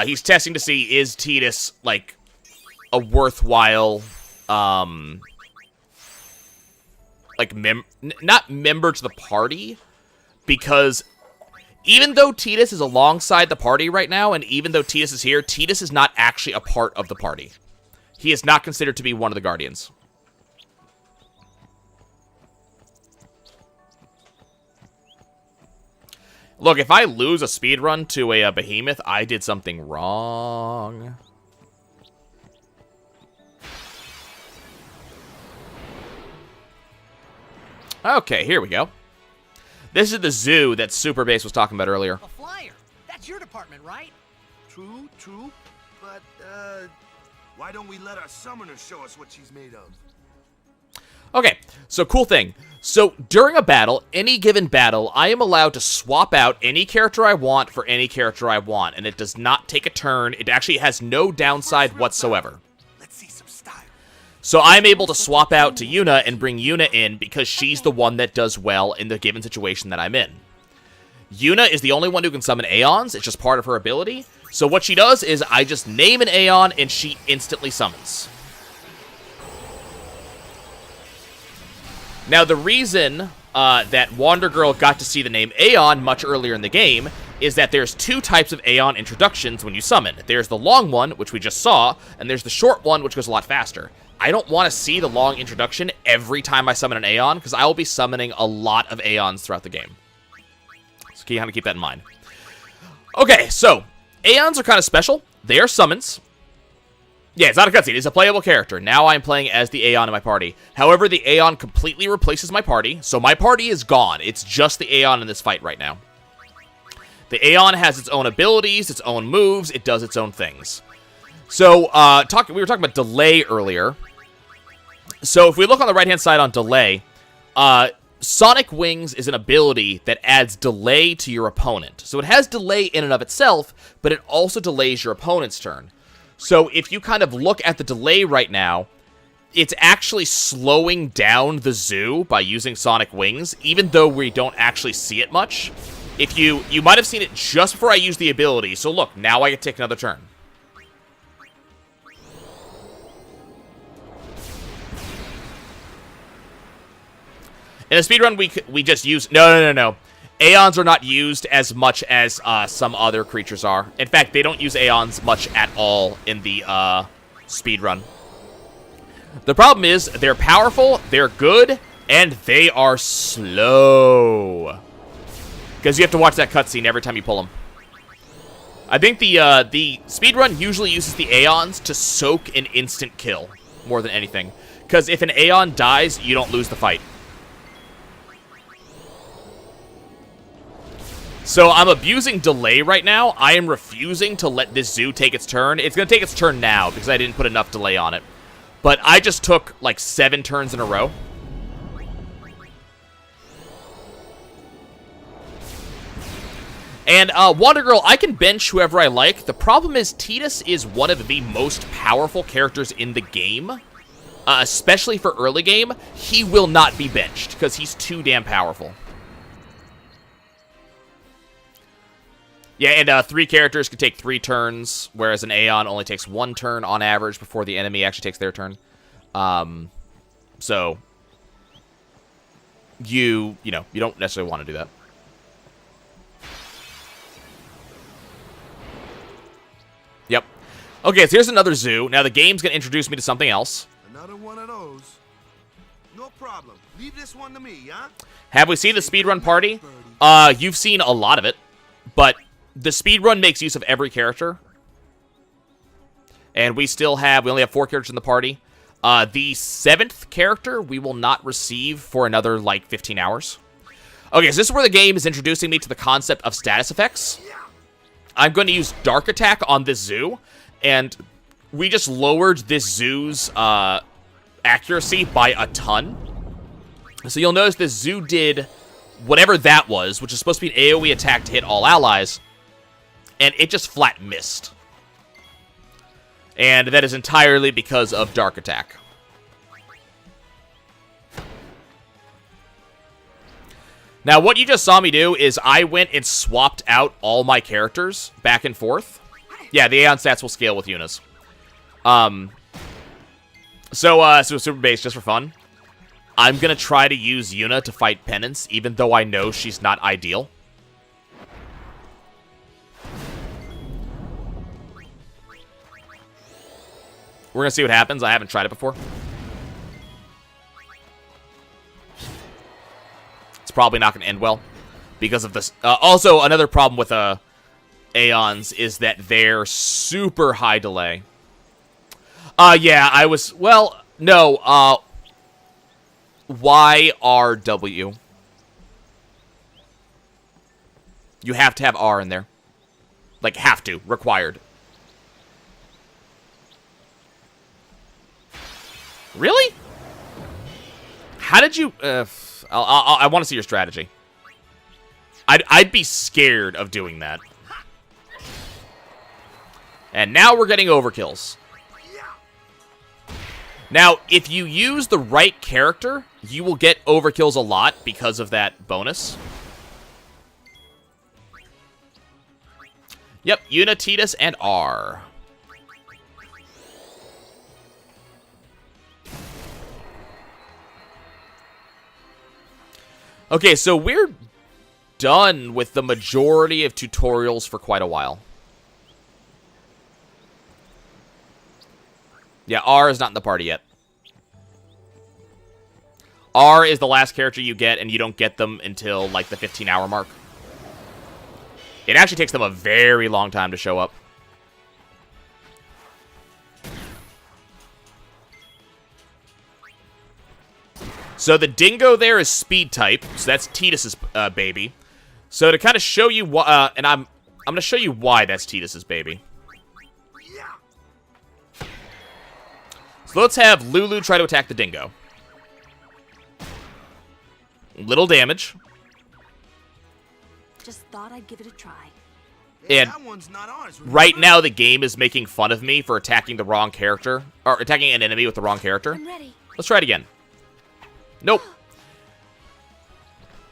He's testing to see, is Tidus, like, a worthwhile, like, not member to the party, because even though Tidus is alongside the party right now, and even though Tidus is here, Tidus is not actually a part of the party. He is not considered to be one of the Guardians. Look, if I lose a speedrun to a behemoth, I did something wrong. Okay, here we go. This is the zoo that Super Bass was talking about earlier. A flyer. That's your department, right? True. But, why don't we let our summoner show us what she's made of? Okay, so cool thing. So during a battle, any given battle, I am allowed to swap out any character I want for any character I want, and it does not take a turn. It actually has no downside whatsoever. Let's see some style. So I'm able to swap out to Yuna and bring Yuna in because she's the one that does well in the given situation that I'm in. Yuna is the only one who can summon Aeons. It's just part of her ability. So what she does is I just name an Aeon and she instantly summons. Now, the reason that Wander Girl got to see the name Aeon much earlier in the game is that there's two types of Aeon introductions when you summon. There's the long one, which we just saw, and there's the short one, which goes a lot faster. I don't want to see the long introduction every time I summon an Aeon, because I will be summoning a lot of Aeons throughout the game. So you kind of keep that in mind. Okay, so Aeons are kind of special. They are summons. Yeah, it's not a cutscene. It's a playable character. Now I'm playing as the Aeon in my party. However, the Aeon completely replaces my party, so my party is gone. It's just the Aeon in this fight right now. The Aeon has its own abilities, its own moves. It does its own things. So, we were talking about delay earlier. So, if we look on the right-hand side on delay, Sonic Wings is an ability that adds delay to your opponent. So, it has delay in and of itself, but it also delays your opponent's turn. So if you kind of look at the delay right now, it's actually slowing down the zoo by using Sonic Wings, even though we don't actually see it much. If you might have seen it just before I used the ability, so look, now I can take another turn. In a speedrun, we just use... No. Aeons are not used as much as some other creatures are. In fact, they don't use Aeons much at all in the speedrun. The problem is, they're powerful, they're good, and they are slow. Because you have to watch that cutscene every time you pull them. I think the speedrun usually uses the Aeons to soak an instant kill, more than anything. Because if an Aeon dies, you don't lose the fight. So I'm abusing delay right now. I am refusing to let this zoo take its turn. It's going to take its turn now because I didn't put enough delay on it. But I just took like 7 turns in a row. And Water Girl, I can bench whoever I like. The problem is Tidus is one of the most powerful characters in the game. Especially for early game. He will not be benched because he's too damn powerful. Yeah, and 3 characters can take 3 turns, whereas an Aeon only takes 1 turn on average before the enemy actually takes their turn. So you don't necessarily want to do that. Yep. Okay, so here's another zoo. Now the game's gonna introduce me to something else. Another one of those. No problem. Leave this one to me, huh? Have we seen the speedrun party? You've seen a lot of it, but the speedrun makes use of every character. And we only have 4 characters in the party. The 7th character we will not receive for another, like, 15 hours. Okay, so this is where the game is introducing me to the concept of status effects. I'm going to use Dark Attack on this zoo, and we just lowered this zoo's accuracy by a ton. So you'll notice this zoo did whatever that was, which is supposed to be an AoE attack to hit all allies, and it just flat missed. And that is entirely because of Dark Attack. Now, what you just saw me do is I went and swapped out all my characters back and forth. Yeah, the Aeon stats will scale with Yuna's. So Super Base, just for fun, I'm gonna try to use Yuna to fight Penance, even though I know she's not ideal. We're gonna see what happens. I haven't tried it before. It's probably not gonna end well because of this. Also, another problem with Aeons is that they're super high delay. Yeah, I was... Well, no, YRW. You have to have R in there. Like, have to. Required. Really? How did you... I want to see your strategy. I'd be scared of doing that. And now we're getting overkills. Now, if you use the right character, you will get overkills a lot because of that bonus. Yep, Yuna, Tidus, and R. Okay, so we're done with the majority of tutorials for quite a while. Yeah, R is not in the party yet. R is the last character you get, and you don't get them until, like, the 15-hour mark. It actually takes them a very long time to show up. So the dingo there is speed type, so that's Tidus's baby. So to kind of show you why, and I'm going to show you why that's Tidus's baby. So let's have Lulu try to attack the dingo. Little damage. Just thought I'd give it a try. Hey, And that one's not ours. right now the game is making fun of me for attacking the wrong character, or attacking an enemy with the wrong character. I'm ready. Let's try it again. Nope.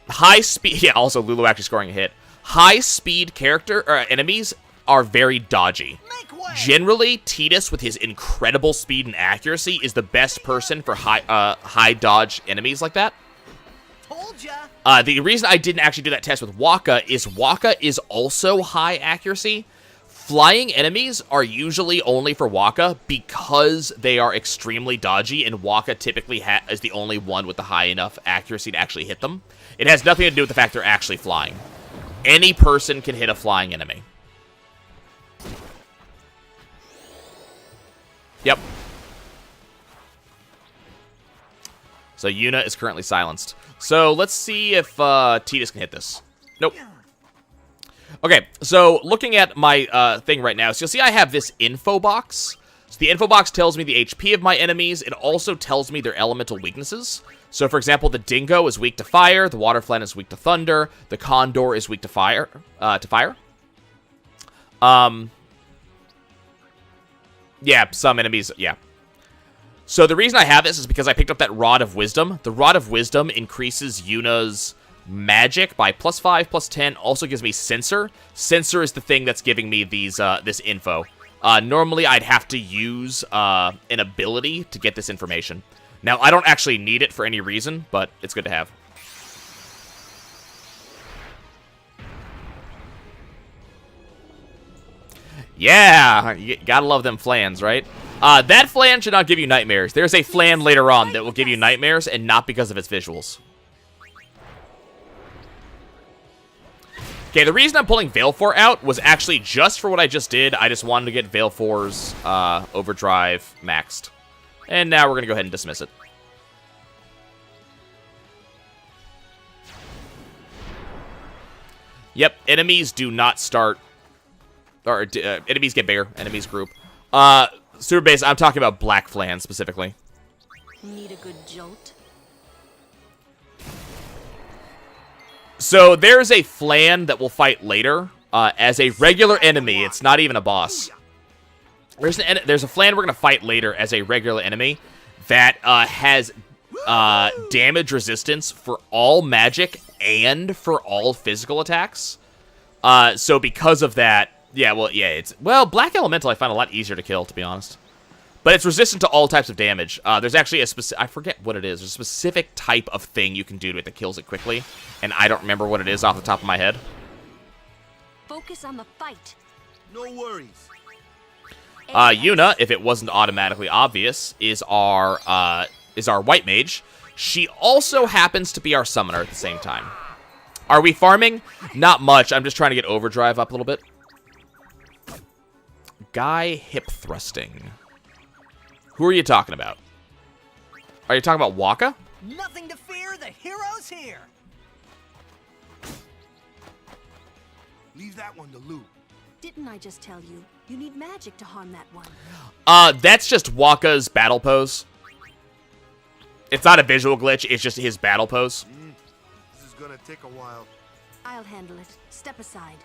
High speed... Yeah, also Lulu actually scoring a hit. High speed character or enemies are very dodgy. Make way! Generally, Tidus, with his incredible speed and accuracy, is the best person for high dodge enemies like that. Told ya. The reason I didn't actually do that test with Waka is also high accuracy. Flying enemies are usually only for Waka because they are extremely dodgy, and Waka typically is the only one with the high enough accuracy to actually hit them. It has nothing to do with the fact they're actually flying. Any person can hit a flying enemy. Yep. So Yuna is currently silenced. So let's see if Tidus can hit this. Nope. Okay, so looking at my thing right now, so you'll see I have this info box. So the info box tells me the HP of my enemies. It also tells me their elemental weaknesses. So for example, the dingo is weak to fire, the water flan is weak to thunder, the condor is weak to fire. Yeah, some enemies, yeah. So the reason I have this is because I picked up that Rod of Wisdom. The Rod of Wisdom increases Yuna's magic by +5, +10. Also gives me Sensor. Sensor is the thing that's giving me these this info. Normally, I'd have to use an ability to get this information. Now, I don't actually need it for any reason, but it's good to have. Yeah, you gotta love them flans, right? That flan should not give you nightmares. There's a flan later on that will give you nightmares, and not because of its visuals. Okay, the reason I'm pulling Veil 4 out was actually just for what I just did. I just wanted to get Veil 4's overdrive maxed. And now we're going to go ahead and dismiss it. Yep, enemies do not start... Or, enemies get bigger. Enemies group. Super Base, I'm talking about Black Flan specifically. Need a good jolt? So there's a flan that will fight later as a regular enemy. It's not even a boss. There's a flan we're going to fight later as a regular enemy that has damage resistance for all magic and for all physical attacks. So because of that, Yeah, well, yeah, it's... Well, Black Elemental I find a lot easier to kill, to be honest. But it's resistant to all types of damage. There's actually a specific... I forget what it is. There's a specific type of thing you can do to it that kills it quickly. And I don't remember what it is off the top of my head. Focus on the fight. No worries. Yuna, if it wasn't automatically obvious, is our white mage. She also happens to be our summoner at the same time. Are we farming? Not much. I'm just trying to get overdrive up a little bit. Guy hip thrusting. Who are you talking about? Are you talking about Waka? Nothing to fear, the hero's here. Leave that one to Lou. Didn't I just tell you? You need magic to harm that one. That's just Waka's battle pose. It's not a visual glitch, it's just his battle pose. This is gonna take a while. I'll handle it. Step aside.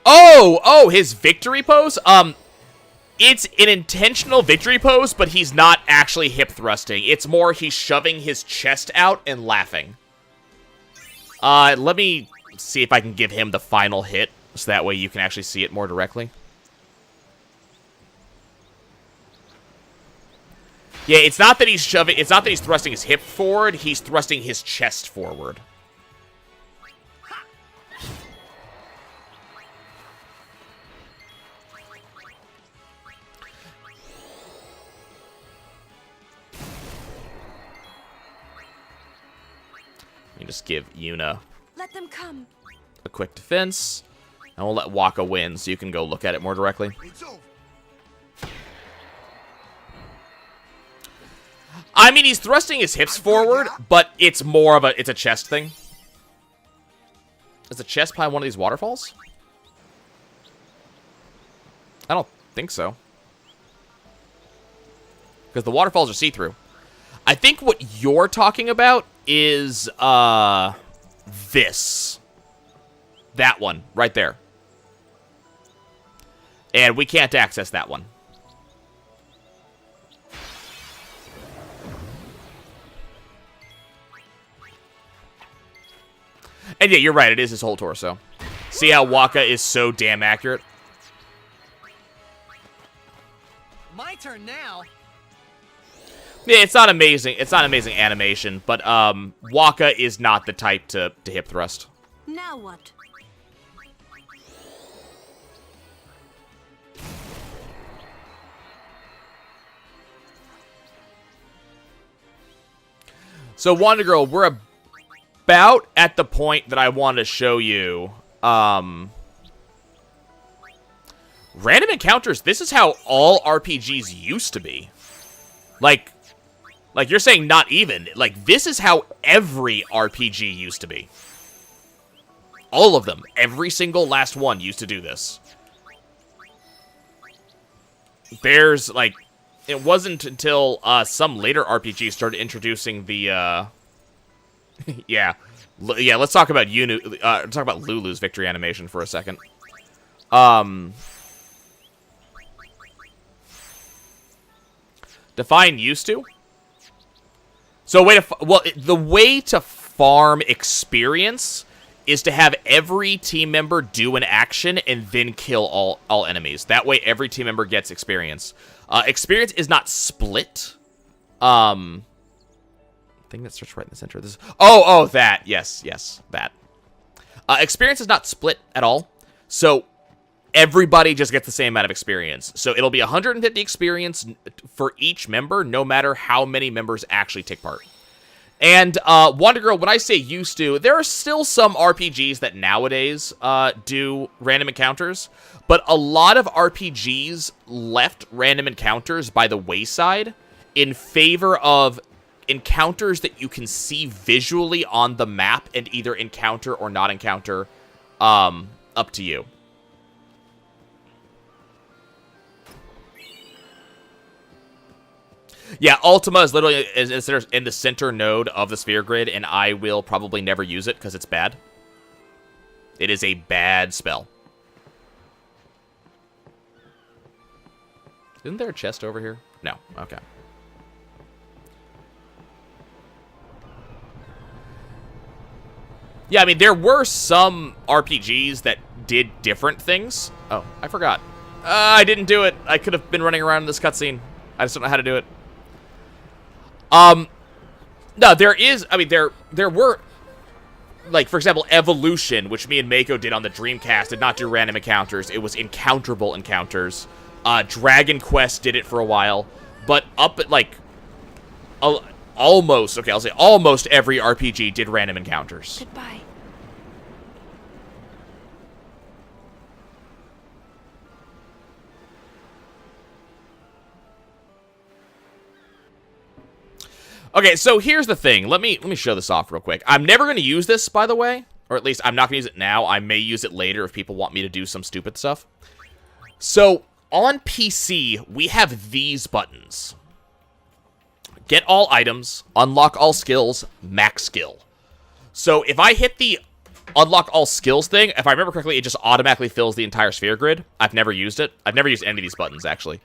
Oh, his victory pose? It's an intentional victory pose, but he's not actually hip thrusting. It's more he's shoving his chest out and laughing. Let me see if I can give him the final hit, so that way you can actually see it more directly. Yeah, it's not that he's thrusting his hip forward, he's thrusting his chest forward. Let me just give Yuna Let them come. a quick defense, and we'll let Waka win so you can go look at it more directly. It's over. I mean, he's thrusting his hips forward, but it's more of it's a chest thing. Is the chest behind one of these waterfalls? I don't think so. Because the waterfalls are see-through. I think what you're talking about is, this. That one, right there. And we can't access that one. And yeah, you're right, it is his whole torso. See how Waka is so damn accurate? My turn now. Yeah, it's not amazing. It's not amazing animation, but Waka is not the type to hip thrust. Now what? So, Wanda Girl, we're about at the point that I want to show you. Random encounters, this is how all RPGs used to be. Like you're saying not even. Like, this is how every RPG used to be. All of them. Every single last one used to do this. There's, like... It wasn't until some later RPGs started introducing the, yeah, let's talk about talk about Lulu's victory animation for a second. Define used to? So, the way to farm experience is to have every team member do an action and then kill all enemies. That way, every team member gets experience. Experience is not split. Thing that starts right in the center of this. Oh, that. Yes, that. Experience is not split at all. So, everybody just gets the same amount of experience. So, it'll be 150 experience for each member, no matter how many members actually take part. And, Wonder Girl, when I say used to, there are still some RPGs that nowadays, do random encounters, but a lot of RPGs left random encounters by the wayside in favor of encounters that you can see visually on the map and either encounter or not encounter, up to you. Yeah, Ultima is literally in the center node of the sphere grid, and I will probably never use it because it's bad. It is a bad spell. Isn't there a chest over here? No. Okay. Yeah, I mean, there were some RPGs that did different things. Oh, I forgot. I didn't do it. I could have been running around in this cutscene. I just don't know how to do it. No, there is, I mean, there were, like, for example, Evolution, which me and Mako did on the Dreamcast, did not do random encounters. It was encounterable encounters. Dragon Quest did it for a while. But up at, like, almost, okay, I'll say almost every RPG did random encounters. Goodbye. Okay, so here's the thing. Let me show this off real quick. I'm never going to use this, by the way. Or at least I'm not going to use it now. I may use it later if people want me to do some stupid stuff. So, on PC, we have these buttons. Get all items, unlock all skills, max skill. So, if I hit the unlock all skills thing, if I remember correctly, it just automatically fills the entire sphere grid. I've never used it. I've never used any of these buttons, actually.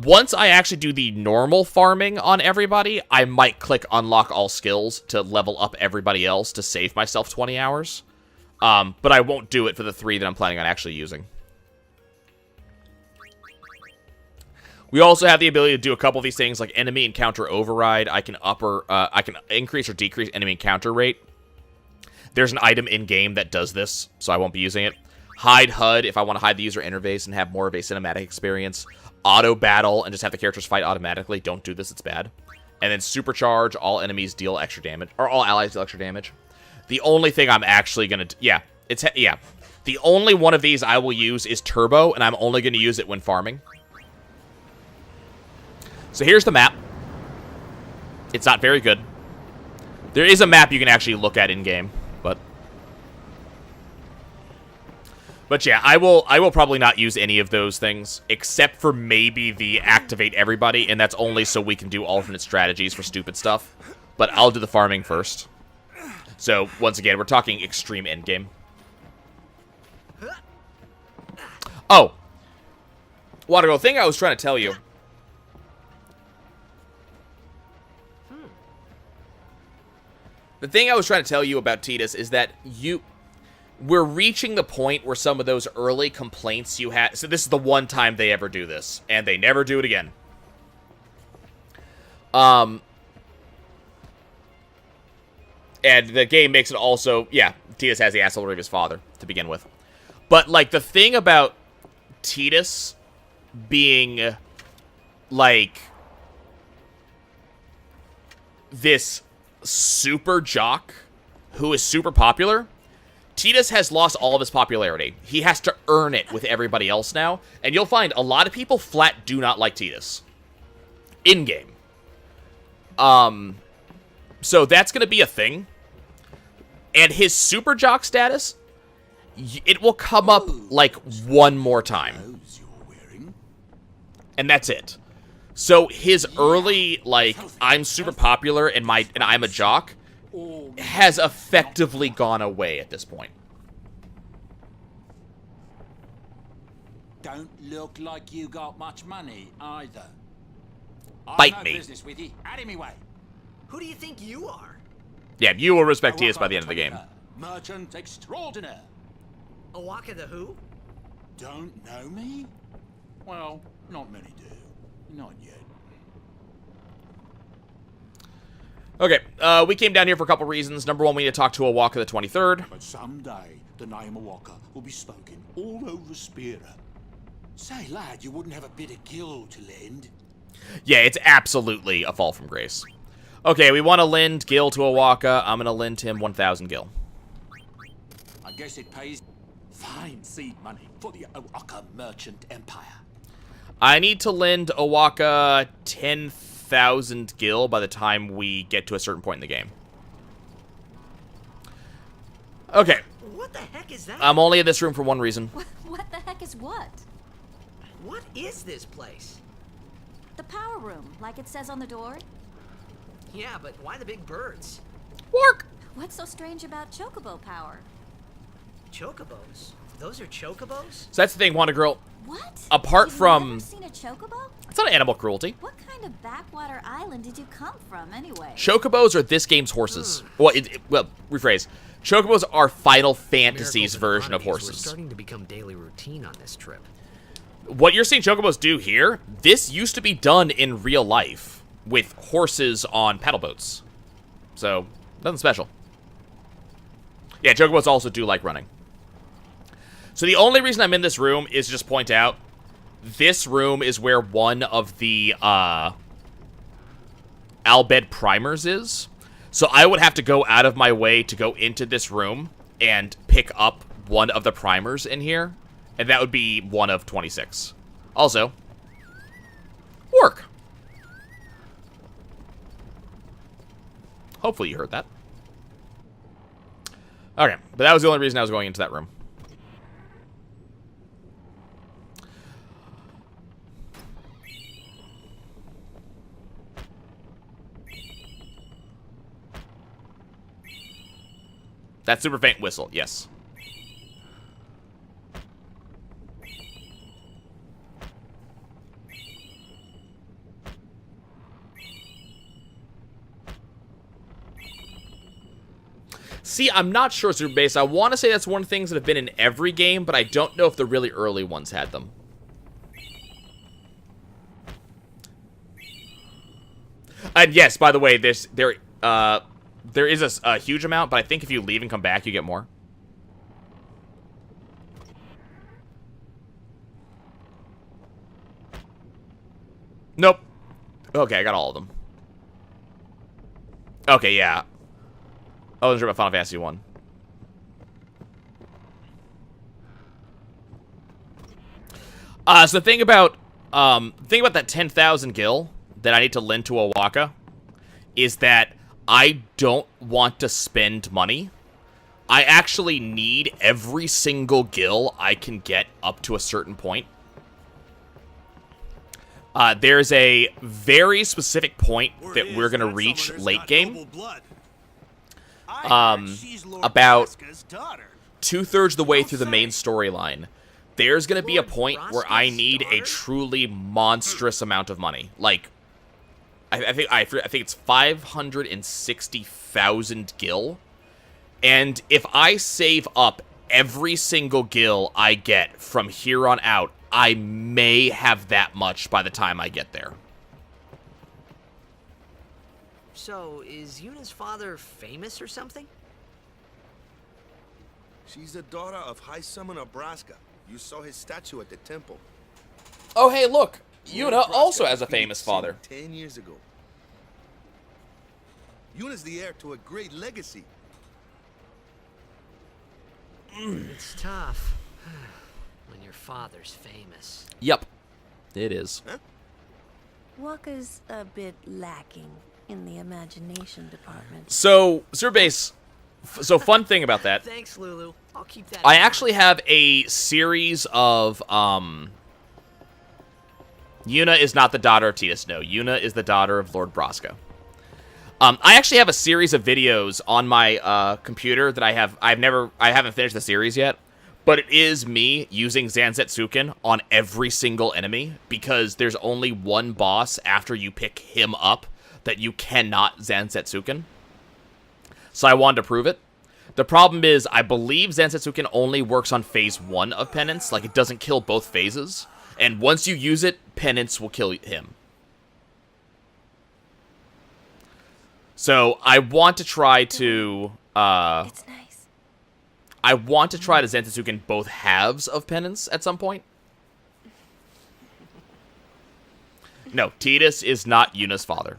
Once I actually do the normal farming on everybody, I might click unlock all skills to level up everybody else to save myself 20 hours. But I won't do it for the 3 that I'm planning on actually using. We also have the ability to do a couple of these things, like enemy encounter override. I can increase or decrease enemy encounter rate. There's an item in-game that does this, so I won't be using it. Hide HUD, if I want to hide the user interface and have more of a cinematic experience. Auto battle and just have the characters fight automatically. Don't do this, it's bad. And then supercharge, all enemies deal extra damage, or all allies deal extra damage. The only thing I'm actually gonna, the only one of these I will use is turbo, and I'm only gonna use it when farming. So here's the map. It's not very good. There is a map you can actually look at in game, But yeah, I will probably not use any of those things, except for maybe the activate everybody, and that's only so we can do alternate strategies for stupid stuff. But I'll do the farming first. So, once again, we're talking extreme endgame. Oh! Watergirl, thing I was trying to tell you. The thing I was trying to tell you about Tidus is that we're reaching the point where some of those early complaints you had... So this is the one time they ever do this, and they never do it again. And the game makes it also... Yeah, Tidus has the asshole of his father, to begin with. But, like, the thing about Tidus being, like, this super jock who is super popular... Tidus has lost all of his popularity. He has to earn it with everybody else now. And you'll find a lot of people flat do not like Tidus. In-game. So that's going to be a thing. And his super jock status, it will come up, like, one more time. And that's it. So his early, like, I'm super popular and I'm a jock... has effectively gone away at this point. Don't look like you got much money either. Bite me. Business with you. Out of me way. Who do you think you are? Yeah, you will respect Tidus by the end of the game. Merchant extraordinaire. Awaka the who? Don't know me? Well, not many do. Not yet. Okay, we came down here for a couple reasons. Number one, we need to talk to Awaka the 23rd. But someday, the name Awaka will be spoken all over Spira. Say, lad, you wouldn't have a bit of gil to lend? Yeah, it's absolutely a fall from grace. Okay, we want to lend gil to Awaka. I'm going to lend him 1,000 gil. I guess it pays fine seed money for the Awaka merchant empire. I need to lend Awaka 10,000 gil by the time we get to a certain point in the game. Okay. What the heck is that? I'm only in this room for one reason. What the heck is what? What is this place? The power room, like it says on the door. Yeah, but why the big birds? Work! What's so strange about chocobo power? Chocobos? Those are chocobos? So that's the thing, Wonder Girl. What? Apart You've from... never seen a chocobo? It's not animal cruelty. What kind of backwater island did you come from, anyway? Chocobos are this game's horses. Well, rephrase. Chocobos are Final Fantasy's Miracles and version of oddities were horses. starting to become daily routine on this trip. What you're seeing Chocobos do here, this used to be done in real life with horses on paddle boats. So, nothing special. Yeah, Chocobos also do like running. So the only reason I'm in this room is to just point out, this room is where one of the Albed primers is. So I would have to go out of my way to go into this room and pick up one of the primers in here. And that would be one of 26. Also, work. Hopefully you heard that. Okay, but that was the only reason I was going into that room. That super faint whistle, yes. See, I'm not sure, Super Base. I want to say that's one of the things that have been in every game, but I don't know if the really early ones had them. And yes, by the way, there is a huge amount, but I think if you leave and come back, you get more. Nope. Okay, I got all of them. Okay, yeah. I wasn't sure about Final Fantasy 1. So the thing about that 10,000 gil that I need to lend to Owaka is that I don't want to spend money. I actually need every single gil I can get up to a certain point. There's a very specific point that we're going to reach late game. About 2/3 of the way through the main storyline. There's going to be a point where I need a truly monstrous amount of money. Like, I think it's 560,000 gil. And if I save up every single gil I get from here on out, I may have that much by the time I get there. So, is Yuna's father famous or something? She's the daughter of High Summoner Nebraska. You saw his statue at the temple. Oh, hey, look. Yuna Nebraska also has a was being famous seen father. 10 years ago. Yuna's the heir to a great legacy. It's tough when your father's famous. Yep. It is. Huh? Waka's a bit lacking in the imagination department. So, Surbase, so fun thing about that. Thanks, Lulu. I'll keep that. I in actually mind. have a series of, Yuna is not the daughter of Tidus. No, Yuna is the daughter of Lord Braska. I actually have a series of videos on my computer that I haven't finished the series yet, but it is me using Zanzetsuken on every single enemy because there's only one boss after you pick him up that you cannot Zanzetsuken. So I wanted to prove it. The problem is, I believe Zanzetsuken only works on phase 1 of Penance, like it doesn't kill both phases, and once you use it, Penance will kill him. So, I want to try to, It's nice. I want to try to Zantetsuken both halves of Penance at some point. No, Tidus is not Yuna's father.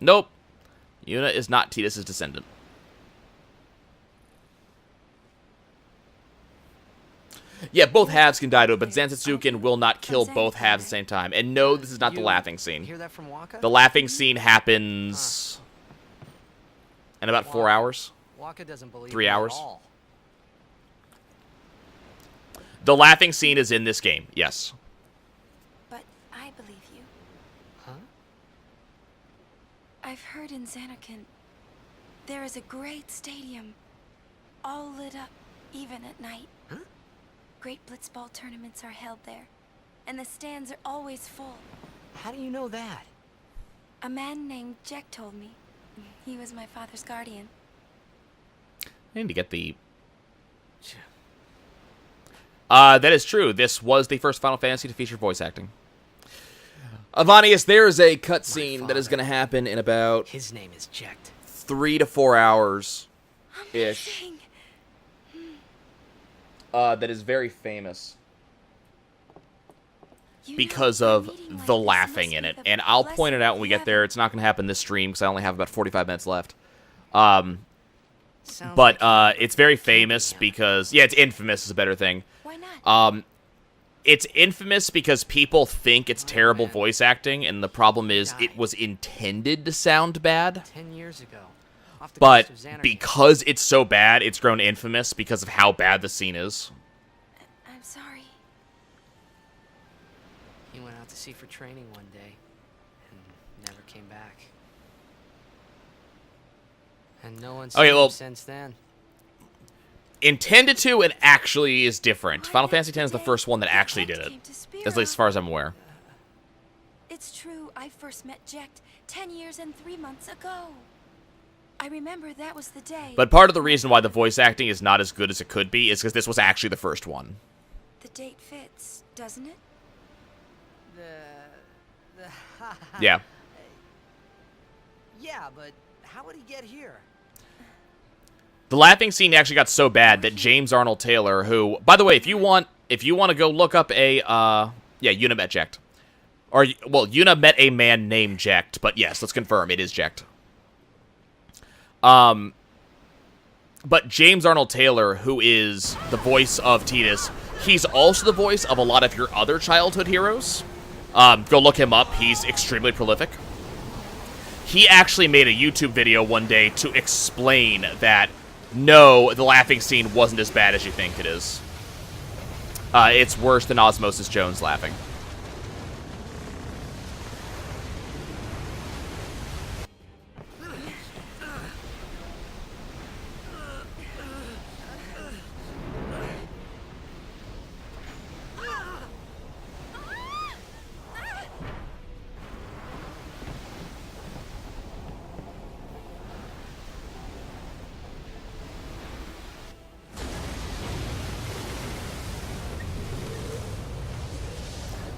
Nope. Yuna is not Tidus' descendant. Yeah, both halves can die to it, but Zantetsuken will not kill both halves at the same time. And no, this is not the You laughing scene. Hear that from Waka? The laughing scene happens in about 4 hours. Waka doesn't believe 3 me at hours. all. The laughing scene is in this game, yes. But I believe you. Huh? I've heard in Xanarkand there is a great stadium, all lit up, even at night. Huh? Great blitzball tournaments are held there, and the stands are always full. How do you know that? A man named Jack told me. He was my father's guardian. I need to get the... that is true. This was the first Final Fantasy to feature voice acting. Avanius, there is a cutscene that is going to happen in about His name is Jecht. 3 to 4 hours ish. Amazing. That is very famous You know, because a of meeting like the this laughing must in be it. the And I'll blessing point it out of when we the get there. heaven. It's not going to happen this stream because I only have about 45 minutes left. Sounds But like it's very can't be famous him. because... Yeah, it's infamous is a better thing. Why not? It's infamous because people think it's terrible voice acting, and the problem is it was intended to sound bad. 10 years ago. Off the But coast of Xanarkand. because it's so bad, it's grown infamous because of how bad the scene is. I'm sorry. He went out to sea for training one day and never came back. And no one's Okay, seen well- him since then. Intended to and actually is different. I Final met Fantasy X is the today first one that that actually Jecht did it. came to At least as Spira. far as I'm aware. It's true, I first met Jecht 10 years and 3 months ago. I remember that was the day. But part of the reason why the voice acting is not as good as it could be is because this was actually the first one. The date fits, doesn't it? Yeah. Yeah, but how would he get here? The laughing scene actually got so bad that James Arnold Taylor, who, by the way, if you want to go look up a, yeah, Yuna met Jecht. Or, well, Yuna met a man named Jecht, but yes, let's confirm, it is Jecht. But James Arnold Taylor, who is the voice of Tidus, he's also the voice of a lot of your other childhood heroes. Go look him up, he's extremely prolific. He actually made a YouTube video one day to explain that no, the laughing scene wasn't as bad as you think it is. It's worse than Osmosis Jones laughing.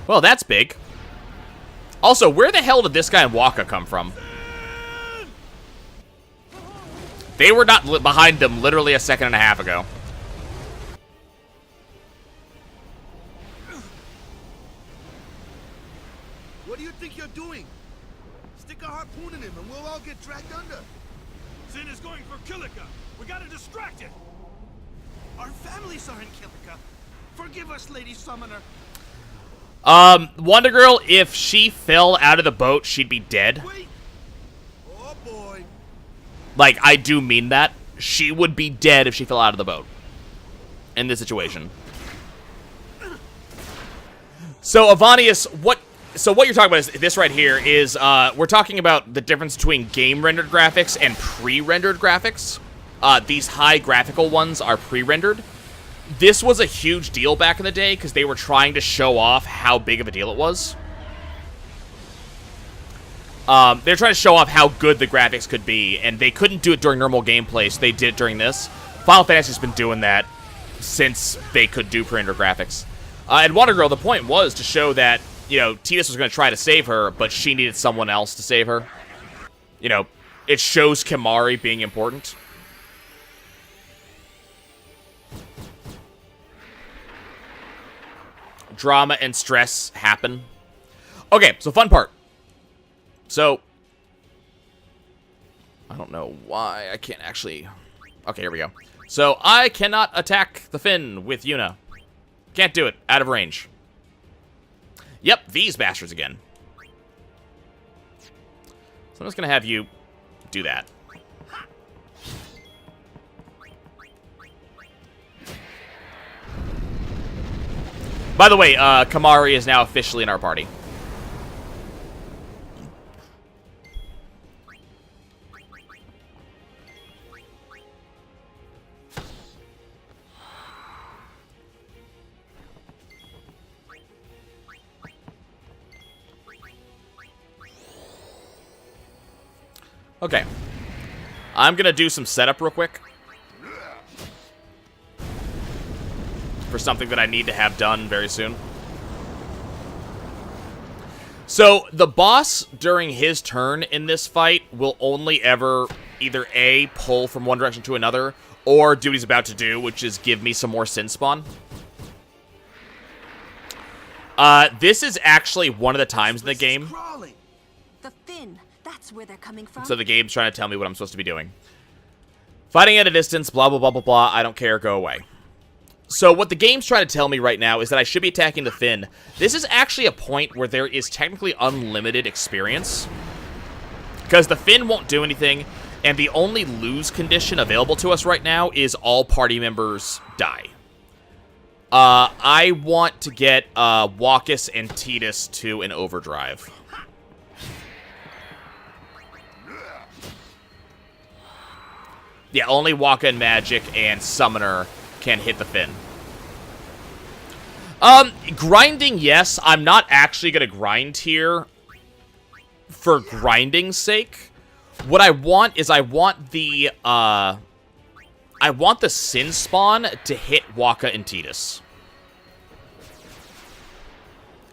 Well, that's big. Also, where the hell did this guy and Waka come from? They were not behind them literally a second and a half ago. What do you think you're doing? Stick a harpoon in him and we'll all get dragged under. Sin is going for Kilika. We gotta distract it. Our families are in Kilika. Forgive us, Lady Summoner. Wonder Girl, if she fell out of the boat, she'd be dead. Wait. Oh, boy. Like, I do mean that. She would be dead if she fell out of the boat. In this situation. So, Avanius, what you're talking about is this right here is, we're talking about the difference between game-rendered graphics and pre-rendered graphics. These high graphical ones are pre-rendered. This was a huge deal back in the day because they were trying to show off how big of a deal it was. They're trying to show off how good the graphics could be, and they couldn't do it during normal gameplay, so they did it during this. Final Fantasy's been doing that since they could do pre-rendered graphics. And Wonder Girl, the point was to show that, you know, Tidus was going to try to save her, but she needed someone else to save her. You know, it shows Kimahri being important. Drama and stress happen. Okay, so fun part. So, I don't know why I can't actually... Okay, here we go. So, I cannot attack the Finn with Yuna. Can't do it. Out of range. Yep, these bastards again. So I'm just going to have you do that. By the way, Kimahri is now officially in our party. Okay. I'm gonna do some setup real quick. For something that I need to have done very soon. So, the boss, during his turn in this fight, will only ever either A, pull from one direction to another, or do what he's about to do, which is give me some more sin spawn. This is actually one of the times in the game. The fin, that's where they're coming from. So the game's trying to tell me what I'm supposed to be doing. Fighting at a distance, blah, blah, blah, blah, blah, I don't care, go away. So what the game's trying to tell me right now is that I should be attacking the fin. This is actually a point where there is technically unlimited experience. Because the fin won't do anything, and the only lose condition available to us right now is all party members die. I want to get Walkus and Titus to an overdrive. Yeah, only Waka and Magic and Summoner can hit the fin. Grinding, yes. I'm not actually going to grind here for grinding's sake. What I want is I want the Sin Spawn to hit Waka and Titus.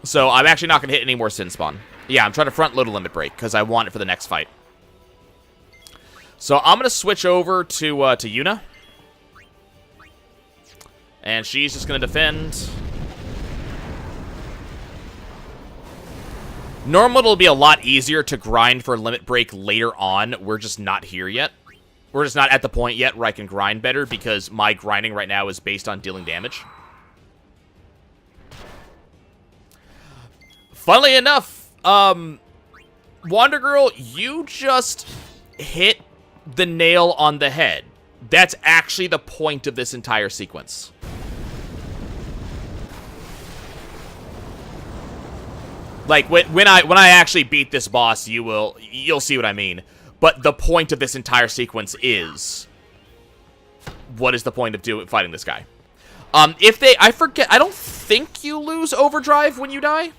So I'm actually not going to hit any more Sin Spawn. Yeah, I'm trying to front load a Limit Break because I want it for the next fight. So I'm going to switch over to Yuna. And she's just going to defend. Normally it'll be a lot easier to grind for Limit Break later on. We're just not here yet. We're just not at the point yet where I can grind better because my grinding right now is based on dealing damage. Funnily enough, Wander Girl, you just hit the nail on the head. That's actually the point of this entire sequence. Like when I actually beat this boss, you'll see what I mean. But the point of this entire sequence is, what is the point of fighting this guy? I forget, I don't think you lose overdrive when you die.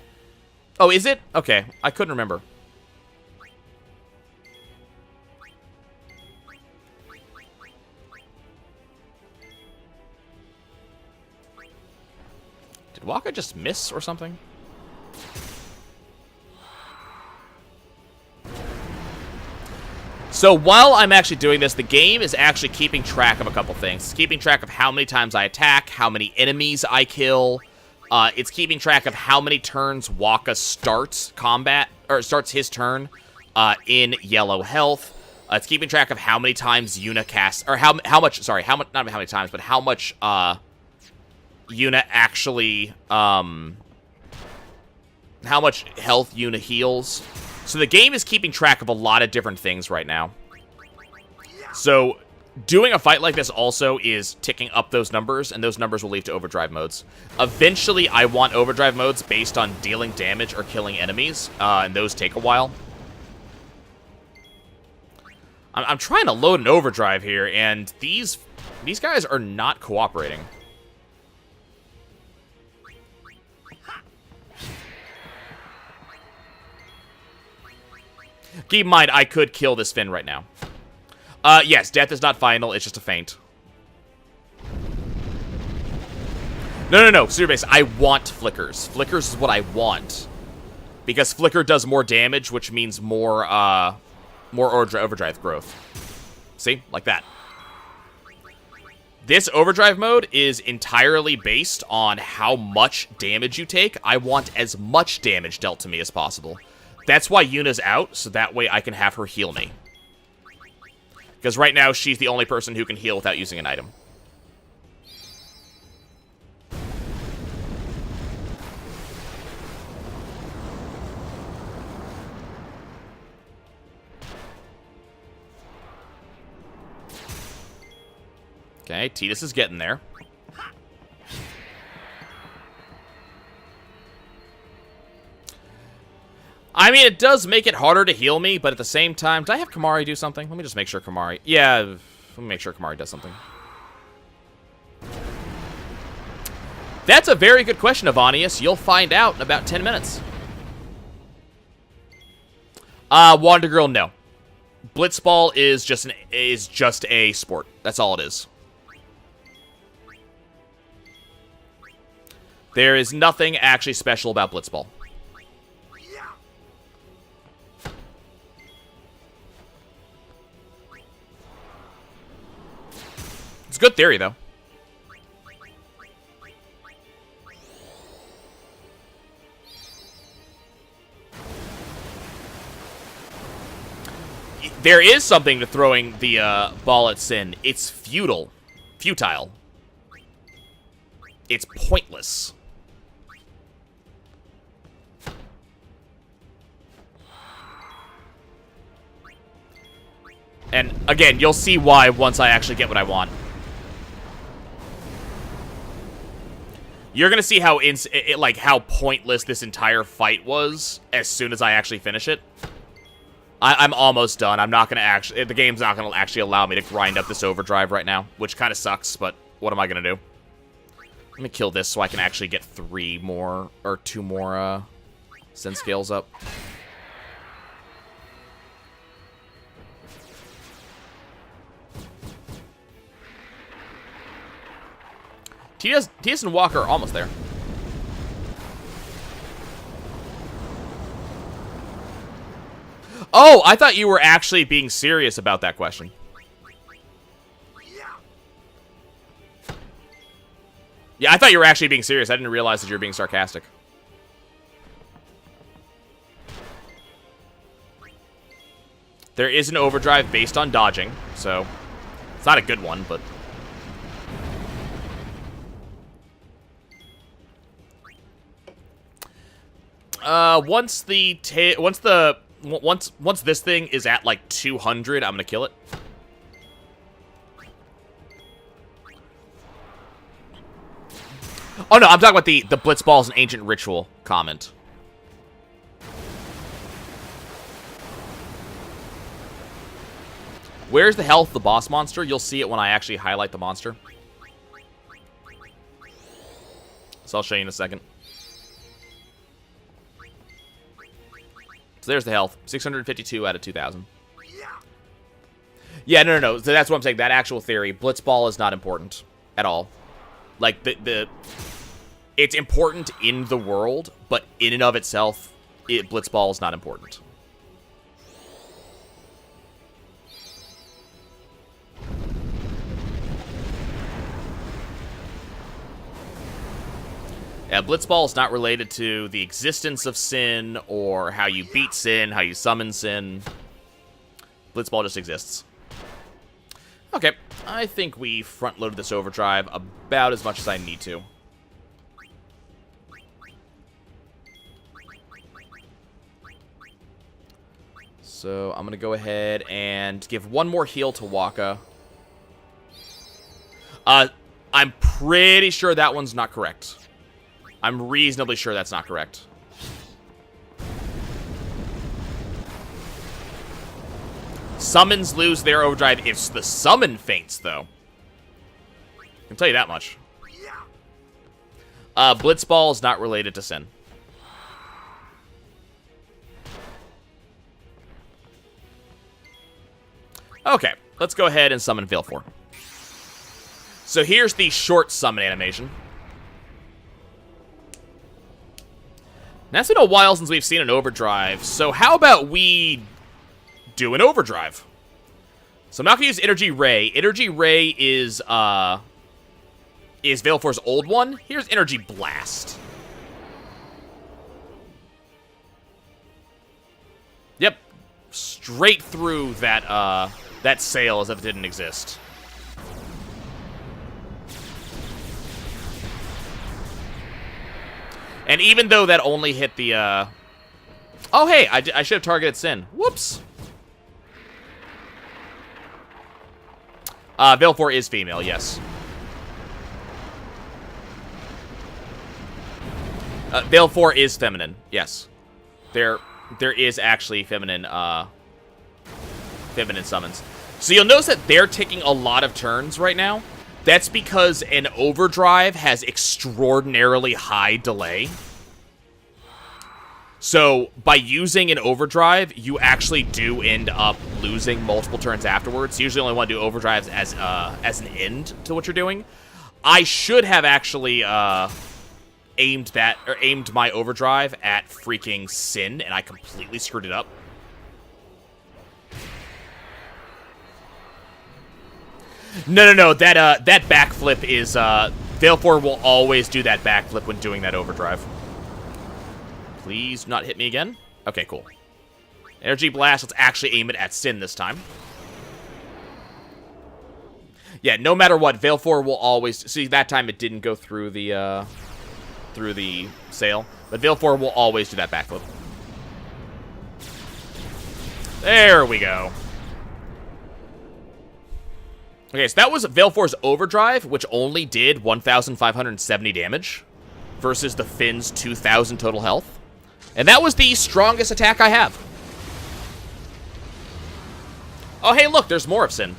Oh, is it? Okay, I couldn't remember. Did Waka just miss or something? So while I'm actually doing this, the game is actually keeping track of a couple things. It's keeping track of how many times I attack, how many enemies I kill. It's keeping track of how many turns Waka starts combat, or starts his turn in yellow health. It's keeping track of how many times Yuna casts, or how much, not how many times, but how much Yuna actually, how much health Yuna heals. So the game is keeping track of a lot of different things right now. So doing a fight like this also is ticking up those numbers, and those numbers will lead to overdrive modes. Eventually, I want overdrive modes based on dealing damage or killing enemies, and those take a while. I'm trying to load an overdrive here, and these guys are not cooperating. Keep in mind, I could kill this Finn right now. Yes, death is not final, it's just a feint. No, Super Base, I want Flickers. Flickers is what I want. Because Flicker does more damage, which means more overdrive growth. See? Like that. This overdrive mode is entirely based on how much damage you take. I want as much damage dealt to me as possible. That's why Yuna's out, so that way I can have her heal me. Because right now, she's the only person who can heal without using an item. Okay, Titus is getting there. I mean, it does make it harder to heal me, but at the same time... Did I have Kamari do something? Let me just make sure Kamari... Yeah, let me make sure Kamari does something. That's a very good question, Avanius. You'll find out in about 10 minutes. Wander Girl, no. Blitzball is just a sport. That's all it is. There is nothing actually special about Blitzball. It's a good theory, though. There is something to throwing the ball at Sin. It's futile. Futile. It's pointless. And again, you'll see why once I actually get what I want. You're gonna see how how pointless this entire fight was as soon as I actually finish it. I'm almost done. I'm not gonna actually. The game's not gonna actually allow me to grind up this overdrive right now, which kind of sucks. But what am I gonna do? Let me kill this so I can actually get 2 more Sin scales up. TS and Walker are almost there. Oh, I thought you were actually being serious about that question. Yeah, I thought you were actually being serious. I didn't realize that you were being sarcastic. There is an overdrive based on dodging, so it's not a good one, but... once this thing is at like 200, I'm gonna kill it. Oh no, I'm talking about the Blitzball is an ancient ritual comment. Where's the health of the boss monster? You'll see it when I actually highlight the monster. So I'll show you in a second. So there's the health. 652 out of 2,000. Yeah, no. So that's what I'm saying. That actual theory. Blitzball is not important at all. Like, it's important in the world, but in and of itself, Blitzball is not important. Yeah, Blitzball is not related to the existence of Sin, or how you beat Sin, how you summon Sin. Blitzball just exists. Okay, I think we front-loaded this overdrive about as much as I need to. So I'm going to go ahead and give one more heal to Waka. I'm pretty sure that one's not correct. I'm reasonably sure that's not correct. Summons lose their overdrive if the summon faints, though. I can tell you that much. Blitzball is not related to Sin. Okay, let's go ahead and summon Valefor. So here's the short summon animation. Now, it's been a while since we've seen an overdrive, so how about we do an overdrive? So I'm not going to use Energy Ray. Energy Ray is Valefor's old one. Here's Energy Blast. Yep. Straight through that, that sail as if it didn't exist. And even though that only hit the, oh, hey, I should have targeted Sin. Whoops. Valefor is female, yes. Valefor is feminine, yes. There is actually feminine summons. So you'll notice that they're taking a lot of turns right now. That's because an overdrive has extraordinarily high delay. So, by using an overdrive, you actually do end up losing multiple turns afterwards. You usually only want to do overdrives as an end to what you're doing. I should have actually aimed my overdrive at freaking Sin, and I completely screwed it up. No. That backflip is Valefor will always do that backflip when doing that overdrive. Please not hit me again. Okay, cool. Energy blast. Let's actually aim it at Sin this time. Yeah, no matter what, Valefor will always... See, that time it didn't go through the sail. But Valefor will always do that backflip. There we go. Okay, so that was Valefor's overdrive, which only did 1,570 damage versus the Finn's 2,000 total health. And that was the strongest attack I have. Oh, hey, look, there's more of Sin.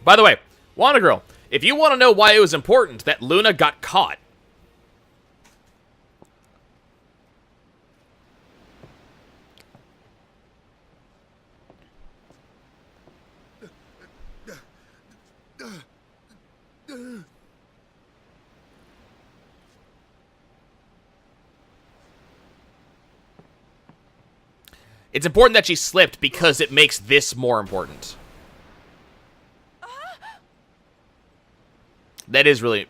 By the way, Wanda Girl, if you want to know why it was important that Luna got caught, it's important that she slipped because it makes this more important. That is really,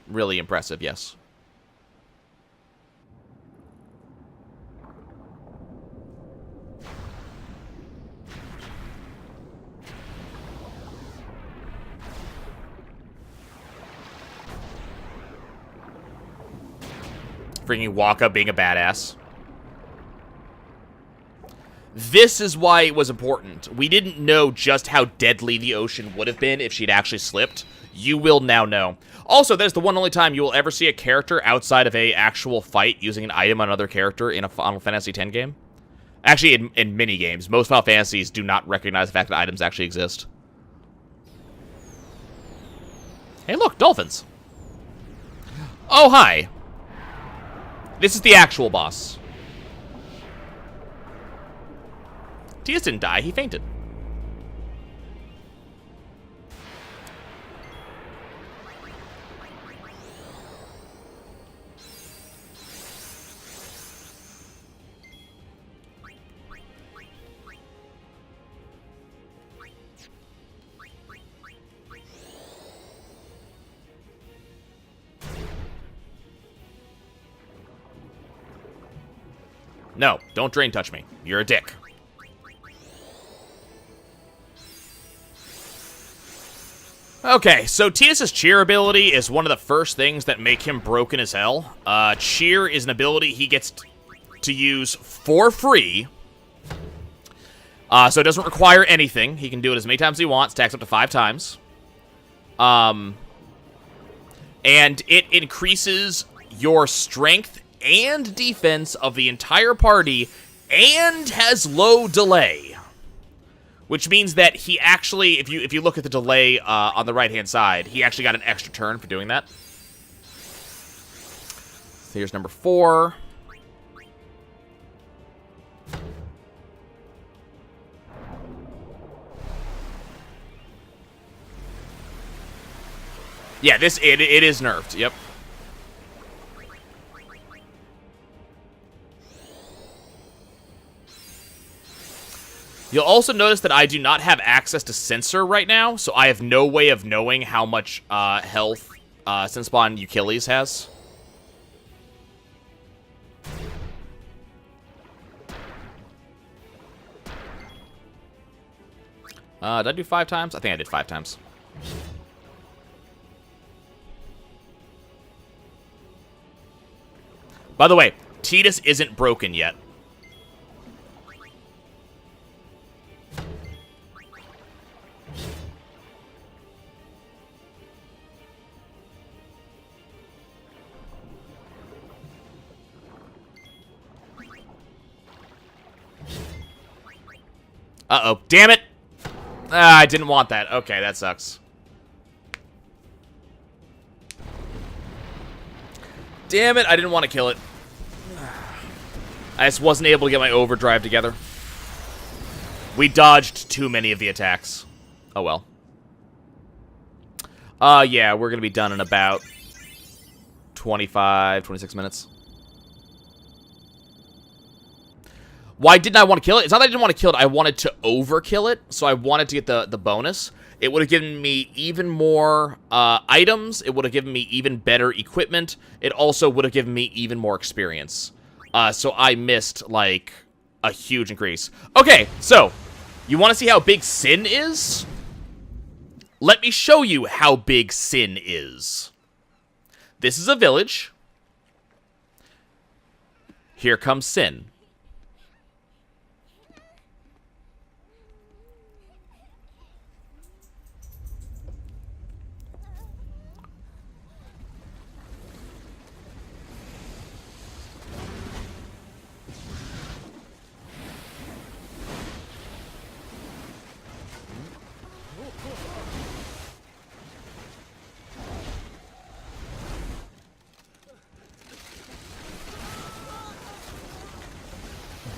really impressive, yes. Freaking Waka being a badass. This is why it was important. We didn't know just how deadly the ocean would have been if she'd actually slipped. You will now know. Also, that is the one only time you will ever see a character outside of a actual fight using an item on another character in a Final Fantasy X game. Actually, in mini games. Most Final Fantasies do not recognize the fact that items actually exist. Hey, look, dolphins. Oh, hi. This is the actual boss. Tias didn't die, he fainted. No, don't drain touch me. You're a dick. Okay, so Tidus' cheer ability is one of the first things that make him broken as hell. Cheer is an ability he gets to use for free. So it doesn't require anything. He can do it as many times as he wants, stacks up to 5 times. And it increases your strength and defense of the entire party and has low delay. Which means that he actually, if you look at the delay on the right-hand side, he actually got an extra turn for doing that. So here's number 4. Yeah, it is nerfed. Yep. You'll also notice that I do not have access to Sensor right now, so I have no way of knowing how much health Sunspawn Achilles has. Did I do 5 times? I think I did 5 times. By the way, Tidus isn't broken yet. Uh-oh. Damn it! I didn't want that. Okay, that sucks. Damn it, I didn't want to kill it. I just wasn't able to get my overdrive together. We dodged too many of the attacks. Oh well. Yeah, we're gonna be done in about 25, 26 minutes. Why didn't I want to kill it? It's not that I didn't want to kill it, I wanted to overkill it, so I wanted to get the bonus. It would have given me even more items, it would have given me even better equipment, it also would have given me even more experience. So I missed, like, a huge increase. Okay, so, you want to see how big Sin is? Let me show you how big Sin is. This is a village. Here comes Sin.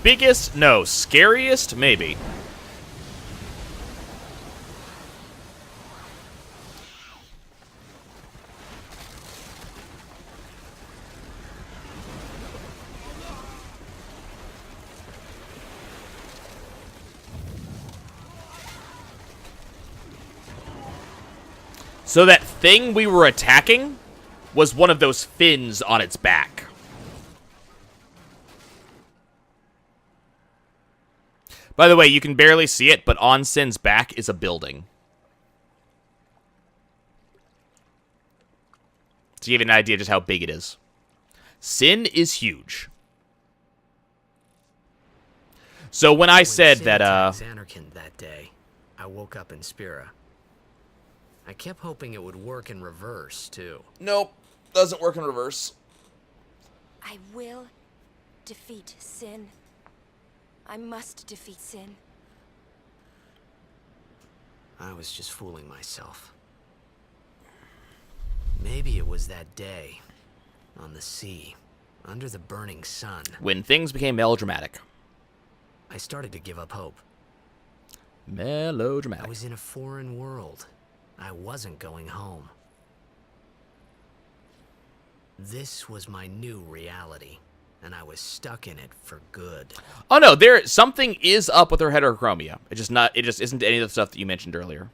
Biggest? No. Scariest? Maybe. So that thing we were attacking was one of those fins on its back. By the way, you can barely see it, but on Sin's back is a building. To give you an idea just how big it is. Sin is huge. So when I said that, Xanarkand that day, I woke up in Spira. I kept hoping it would work in reverse, too. Nope, doesn't work in reverse. I will defeat Sin. I must defeat Sin. I was just fooling myself. Maybe it was that day, on the sea, under the burning sun. When things became melodramatic. I started to give up hope. Melodramatic. I was in a foreign world. I wasn't going home. This was my new reality, and I was stuck in it for good. Oh no, something is up with her heterochromia. It just isn't any of the stuff that you mentioned earlier.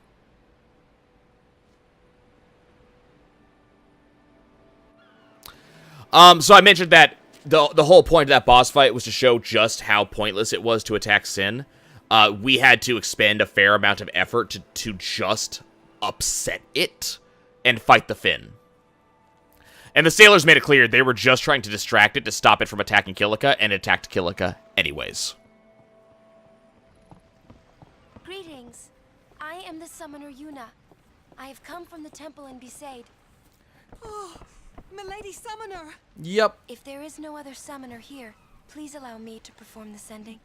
So I mentioned that the whole point of that boss fight was to show just how pointless it was to attack Sin. We had to expend a fair amount of effort to just upset it and fight the fin. And the sailors made it clear they were just trying to distract it to stop it from attacking Kilika, and it attacked Kilika anyways. Greetings. I am the summoner Yuna. I have come from the temple in Besaid. Oh, Milady Summoner! Yep. If there is no other summoner here, please allow me to perform the sending.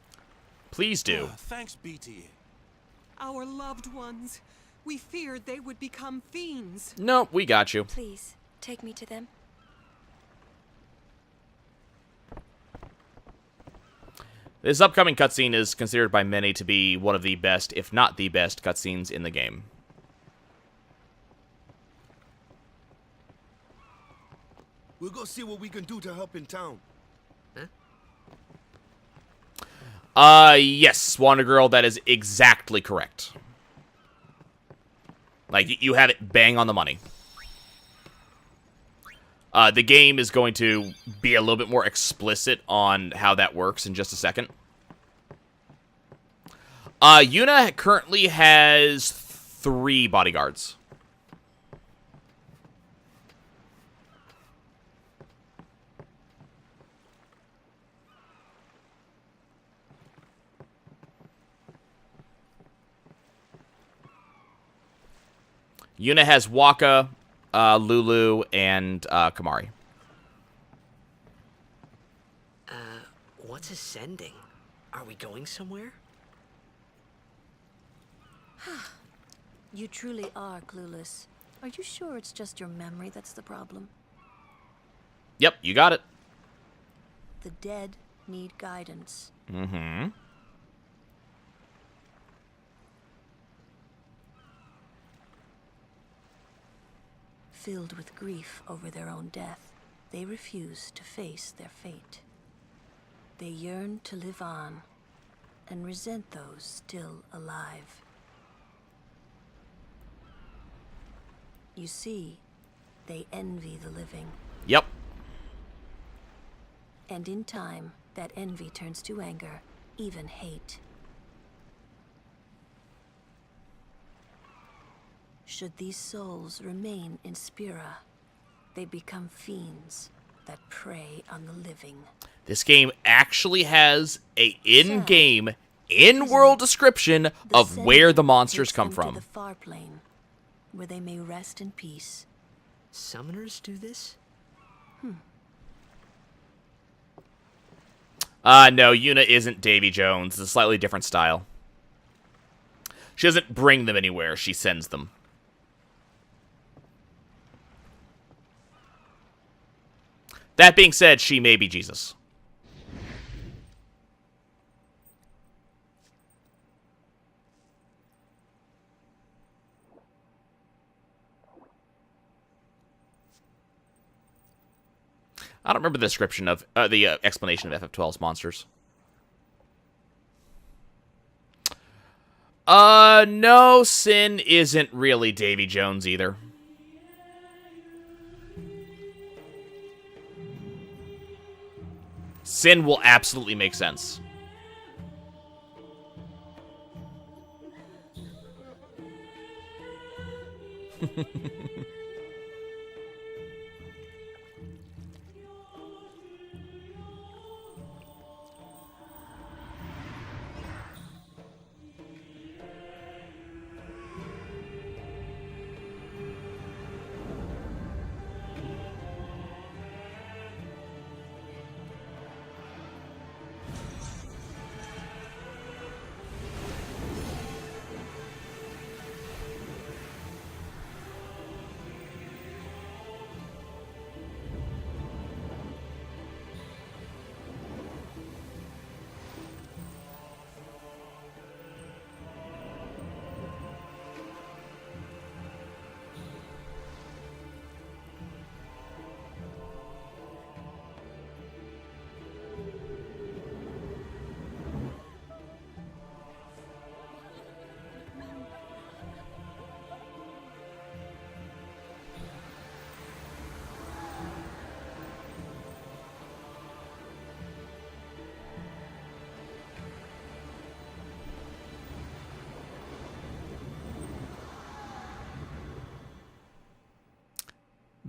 Please do. Thanks, BT. Our loved ones. We feared they would become fiends. No, we got you. Please, take me to them. This upcoming cutscene is considered by many to be one of the best, if not the best, cutscenes in the game. We'll go see what we can do to help in town. Yes, Wander Girl, that is exactly correct. Like, you have it bang on the money. The game is going to be a little bit more explicit on how that works in just a second. Yuna currently has 3 bodyguards. Yuna has Waka, Lulu, and Kamari. What's ascending? Are we going somewhere? You truly are clueless. Are you sure it's just your memory that's the problem? Yep, you got it. The dead need guidance. Mm-hmm. Filled with grief over their own death, they refuse to face their fate. They yearn to live on and resent those still alive. You see, they envy the living. Yep. And in time, that envy turns to anger, even hate. Should these souls remain in Spira, they become fiends that prey on the living. This game actually has a in-game, in-world description of where the monsters come Takes them from. to the far plane, where they may rest in peace. Summoners do this? No, Yuna isn't Davy Jones. It's a slightly different style. She doesn't bring them anywhere, she sends them. That being said, she may be Jesus. I don't remember the description of the explanation of FF12's monsters. No, Sin isn't really Davy Jones either. Sin will absolutely make sense.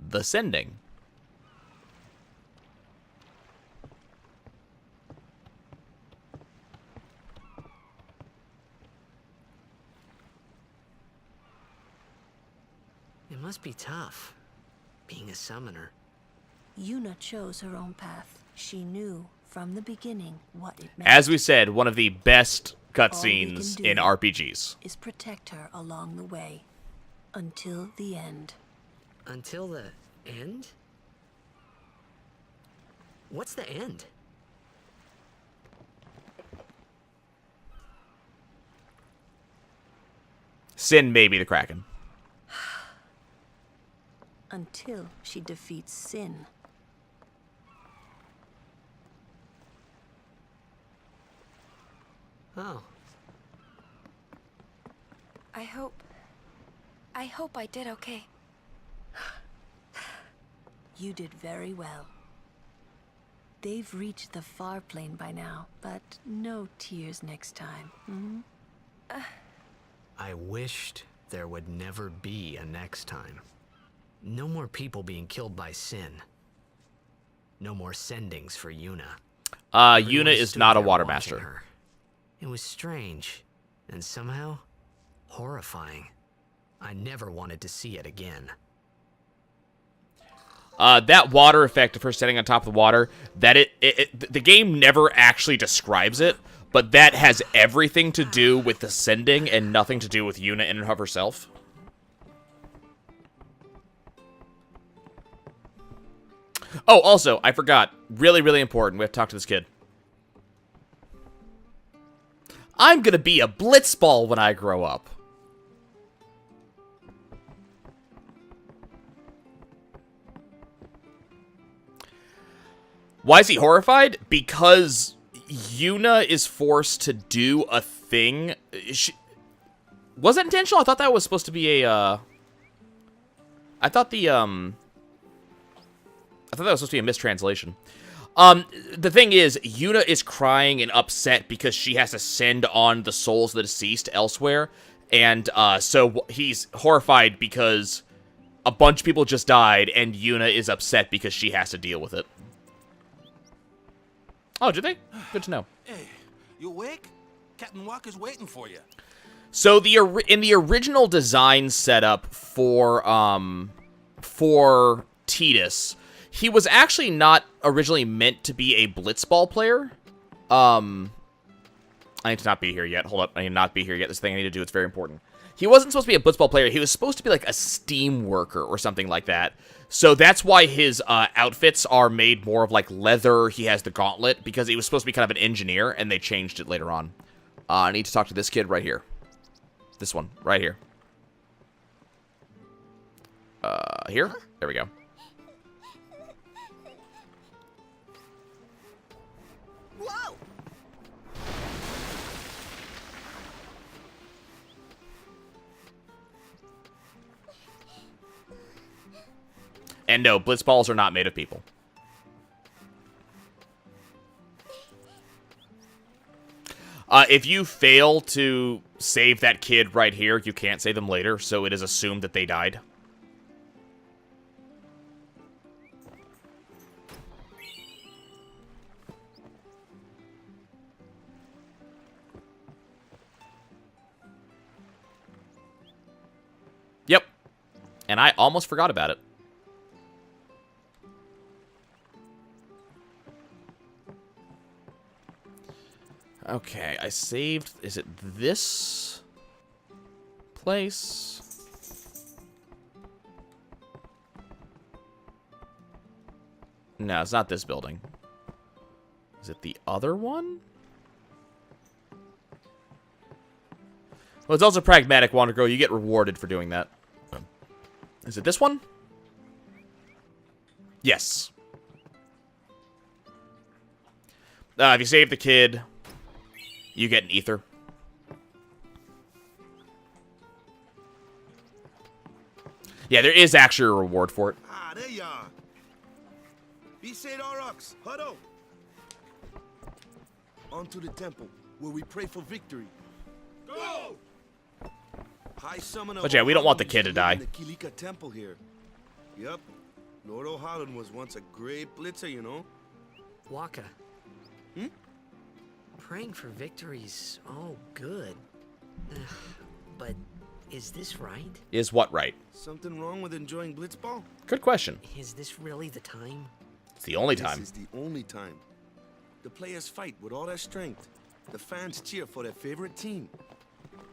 The Sending. It must be tough, being a summoner. Yuna chose her own path. She knew from the beginning what it meant. As we said, one of the best All we cutscenes can do in RPGs. is protect her along the way, until the end. Until the end? What's the end? Sin may be the Kraken. Until she defeats Sin. Oh. I hope I did okay. You did very well. They've reached the far plane by now, but no tears next time. I wished there would never be a next time. No more people being killed by Sin. No more sendings for Yuna. Yuna Everyone is stood not a there water watching master. her. It was strange, and somehow horrifying. I never wanted to see it again. That water effect of her standing on top of the water, that the game never actually describes it, but that has everything to do with the Sending and nothing to do with Yuna in and of herself. Oh, also, I forgot. Really, really important. We have to talk to this kid. I'm gonna be a blitzball when I grow up. Why is he horrified? Because Yuna is forced to do a thing. Was that intentional? I thought that was supposed to be a, I thought that was supposed to be a mistranslation. The thing is, Yuna is crying and upset because she has to send on the souls of the deceased elsewhere. And, so he's horrified because a bunch of people just died, and Yuna is upset because she has to deal with it. Oh, did they? Good to know. Hey, you awake? Captain Walker's waiting for you. So in the original design setup for Tidus, he was actually not originally meant to be a blitzball player. I need to not be here yet. Hold up, I need to not be here yet. This thing I need to do, it's very important. He wasn't supposed to be a blitzball player. He was supposed to be like a steam worker or something like that. So that's why his outfits are made more of like leather. He has the gauntlet because he was supposed to be kind of an engineer, and they changed it later on. I need to talk to this kid right here. This one, right here. Here? There we go. Whoa! And no, blitzballs are not made of people. If you fail to save that kid right here, you can't save them later, so it is assumed that they died. Yep. And I almost forgot about it. Okay, I saved... Is it this place? No, it's not this building. Is it the other one? Well, it's also pragmatic, Wander Girl. You get rewarded for doing that. Is it this one? Yes. If you save the kid... You get an ether. Yeah, there is actually a reward for it. Ah, there you are. Be said, Aurochs, huddle. On to the temple, where we pray for victory. Go! High summoner. But yeah, we don't want the kid to die. The Kilika temple here. Yep. Lord O'Holland was once a great blitzer, you know. Waka. Praying for victory's all good. But is this right? Is what right? Something wrong with enjoying blitzball? Good question. Is this really the time? It's the only time. This is the only time. The players fight with all their strength. The fans cheer for their favorite team.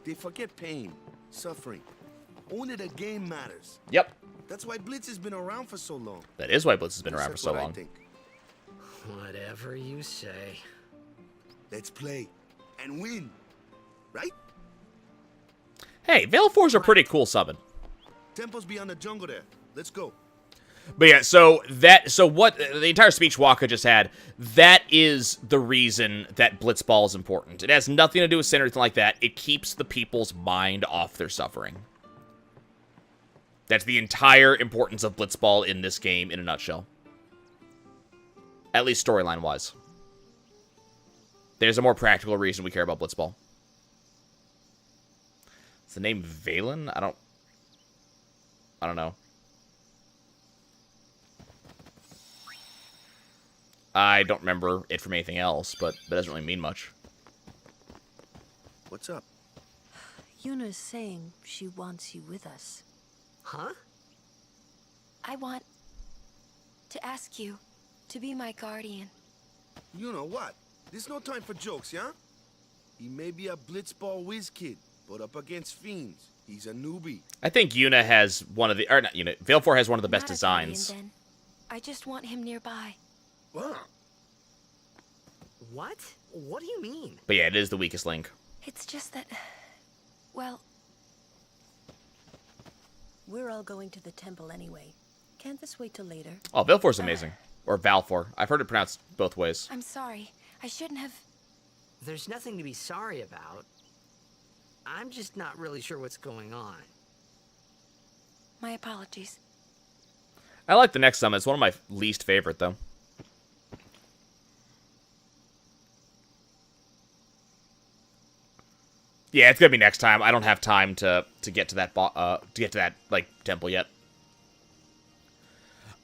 They forget pain, suffering. Only the game matters. Yep. That's why Blitz has been around for so long. That is why Blitz has been At around for least so that's what I long. think. Whatever you say. Let's play and win, right? Hey, Valefor's a pretty cool summon. Temple's beyond the jungle there. Let's go. But yeah, so what the entire speech Waka just had, that is the reason that Blitzball is important. It has nothing to do with sin or anything like that. It keeps the people's mind off their suffering. That's the entire importance of Blitzball in this game in a nutshell. At least storyline-wise. There's a more practical reason we care about Blitzball. Is the name Valen? I don't know. I don't remember it from anything else, but that doesn't really mean much. What's up? Yuna's saying she wants you with us. Huh? I want to ask you to be my guardian. You know what? There's no time for jokes, yeah? He may be a blitzball whiz kid, but up against fiends, he's a newbie. I think Yuna has one of the... Or not Yuna. Valefor has one of the best Not a guardian, designs. then. I just want him nearby. What? What do you mean? But yeah, it is the weakest link. It's just that... Well, We're all going to the temple anyway. Can't this wait till later? Oh, Valfor's amazing. Or Valfor. I've heard it pronounced both ways. I'm sorry. I shouldn't have... There's nothing to be sorry about. I'm just not really sure what's going on. My apologies. I like the next summon. It's one of my least favorite, though. Yeah, it's gonna be next time. I don't have time to get to that like temple yet.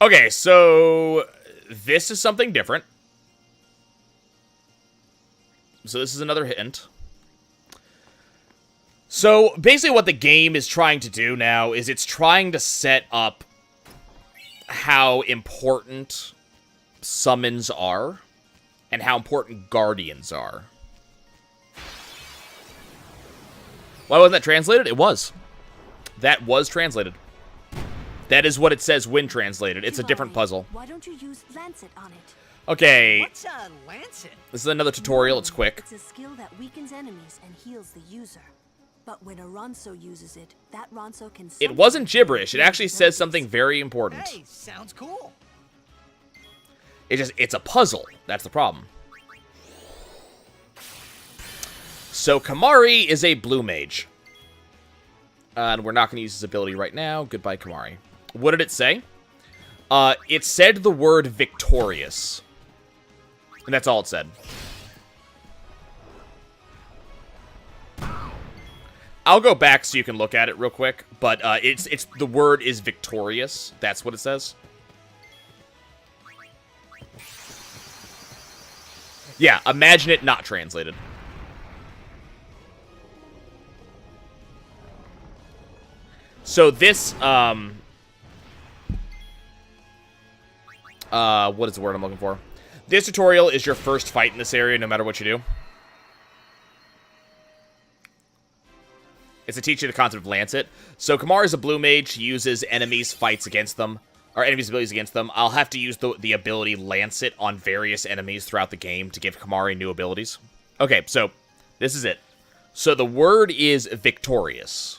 Okay, so this is something different. So this is another hint. So basically what the game is trying to do now is it's trying to set up how important summons are and how important guardians are. Why wasn't that translated? It was. That was translated. That is what it says when translated. It's a different puzzle. Why don't you use Lancet on it? Okay. What's a lancet? This is another tutorial. It's quick. It's a skill that weakens enemies and heals the user. But when a Ronso uses it, that Ronso can... It wasn't gibberish. It actually says something very important. Hey, sounds cool. It's a puzzle. That's the problem. So Kamari is a blue mage. And we're not going to use his ability right now. Goodbye, Kamari. What did it say? It said the word victorious. And that's all it said. I'll go back so you can look at it real quick. But it's the word is victorious. That's what it says. Yeah, imagine it not translated. So this, what is the word I'm looking for? This tutorial is your first fight in this area, no matter what you do. It's to teach you the concept of Lancet. So Kamar is a blue mage. He uses enemies' fights against them, or enemies' abilities against them. I'll have to use the ability Lancet on various enemies throughout the game to give Kamari new abilities. Okay, so this is it. So the word is victorious.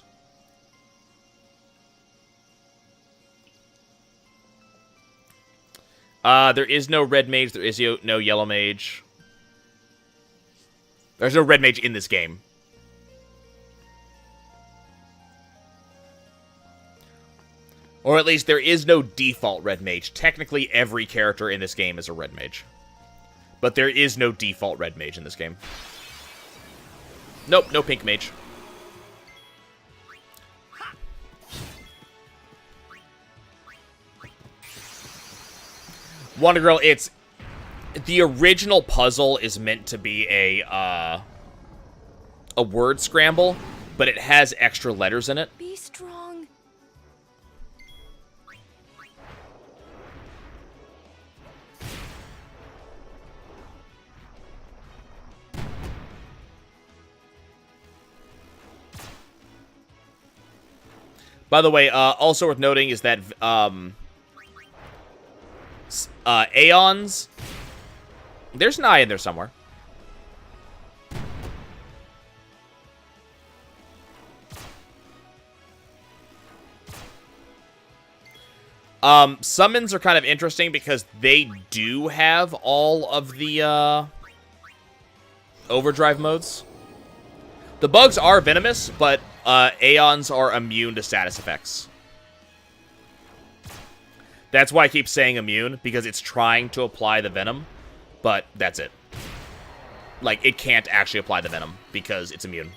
There is no red mage. There is no yellow mage. There's no red mage in this game. Or at least there is no default red mage. Technically, every character in this game is a red mage. But there is no default red mage in this game. Nope, no pink mage. Wonder Girl, it's... The original puzzle is meant to be a word scramble, but it has extra letters in it. Be strong. By the way, also worth noting is that Aeons, there's an eye in there somewhere. Summons are kind of interesting because they do have all of the overdrive modes. The bugs are venomous, but Aeons are immune to status effects. That's why I keep saying immune, because it's trying to apply the venom, but that's it. Like, it can't actually apply the venom, because it's immune.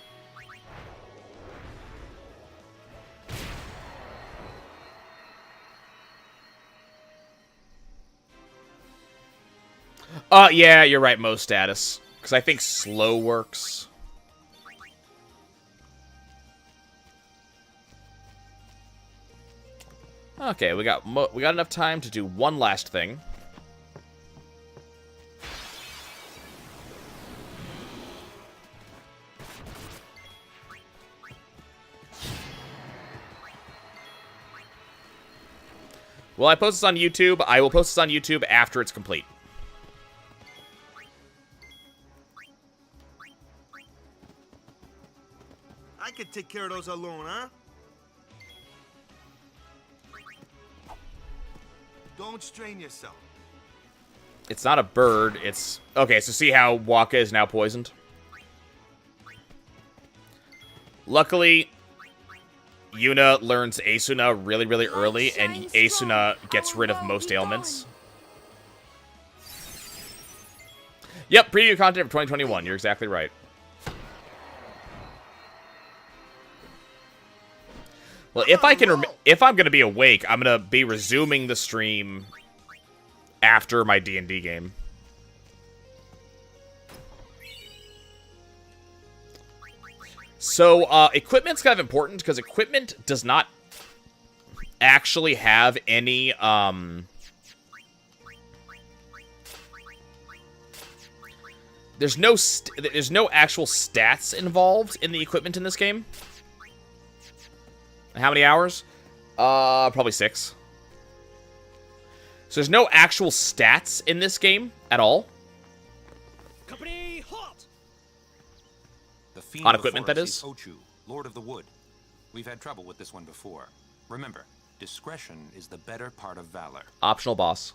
Yeah, you're right, most status. Because I think slow works. Okay, we got enough time to do one last thing. Will I post this on YouTube? I will post this on YouTube after it's complete. I could take care of those alone, huh? Don't strain yourself. It's not a bird. It's... Okay, so see how Waka is now poisoned? Luckily, Yuna learns Asuna really, really early, and Asuna gets rid of most ailments. Yep, preview content for 2021. You're exactly right. Well, if I'm gonna be awake, I'm gonna be resuming the stream after my D&D game. So, equipment's kind of important, because equipment does not actually have any, there's no actual stats involved in the equipment in this game. How many hours? Probably 6. So there's no actual stats in this game at all. Company halt! The fiend On equipment, before that us is. Ochu, Lord of the Wood. We've had trouble with this one before. Remember, discretion is the better part of valor. Optional boss.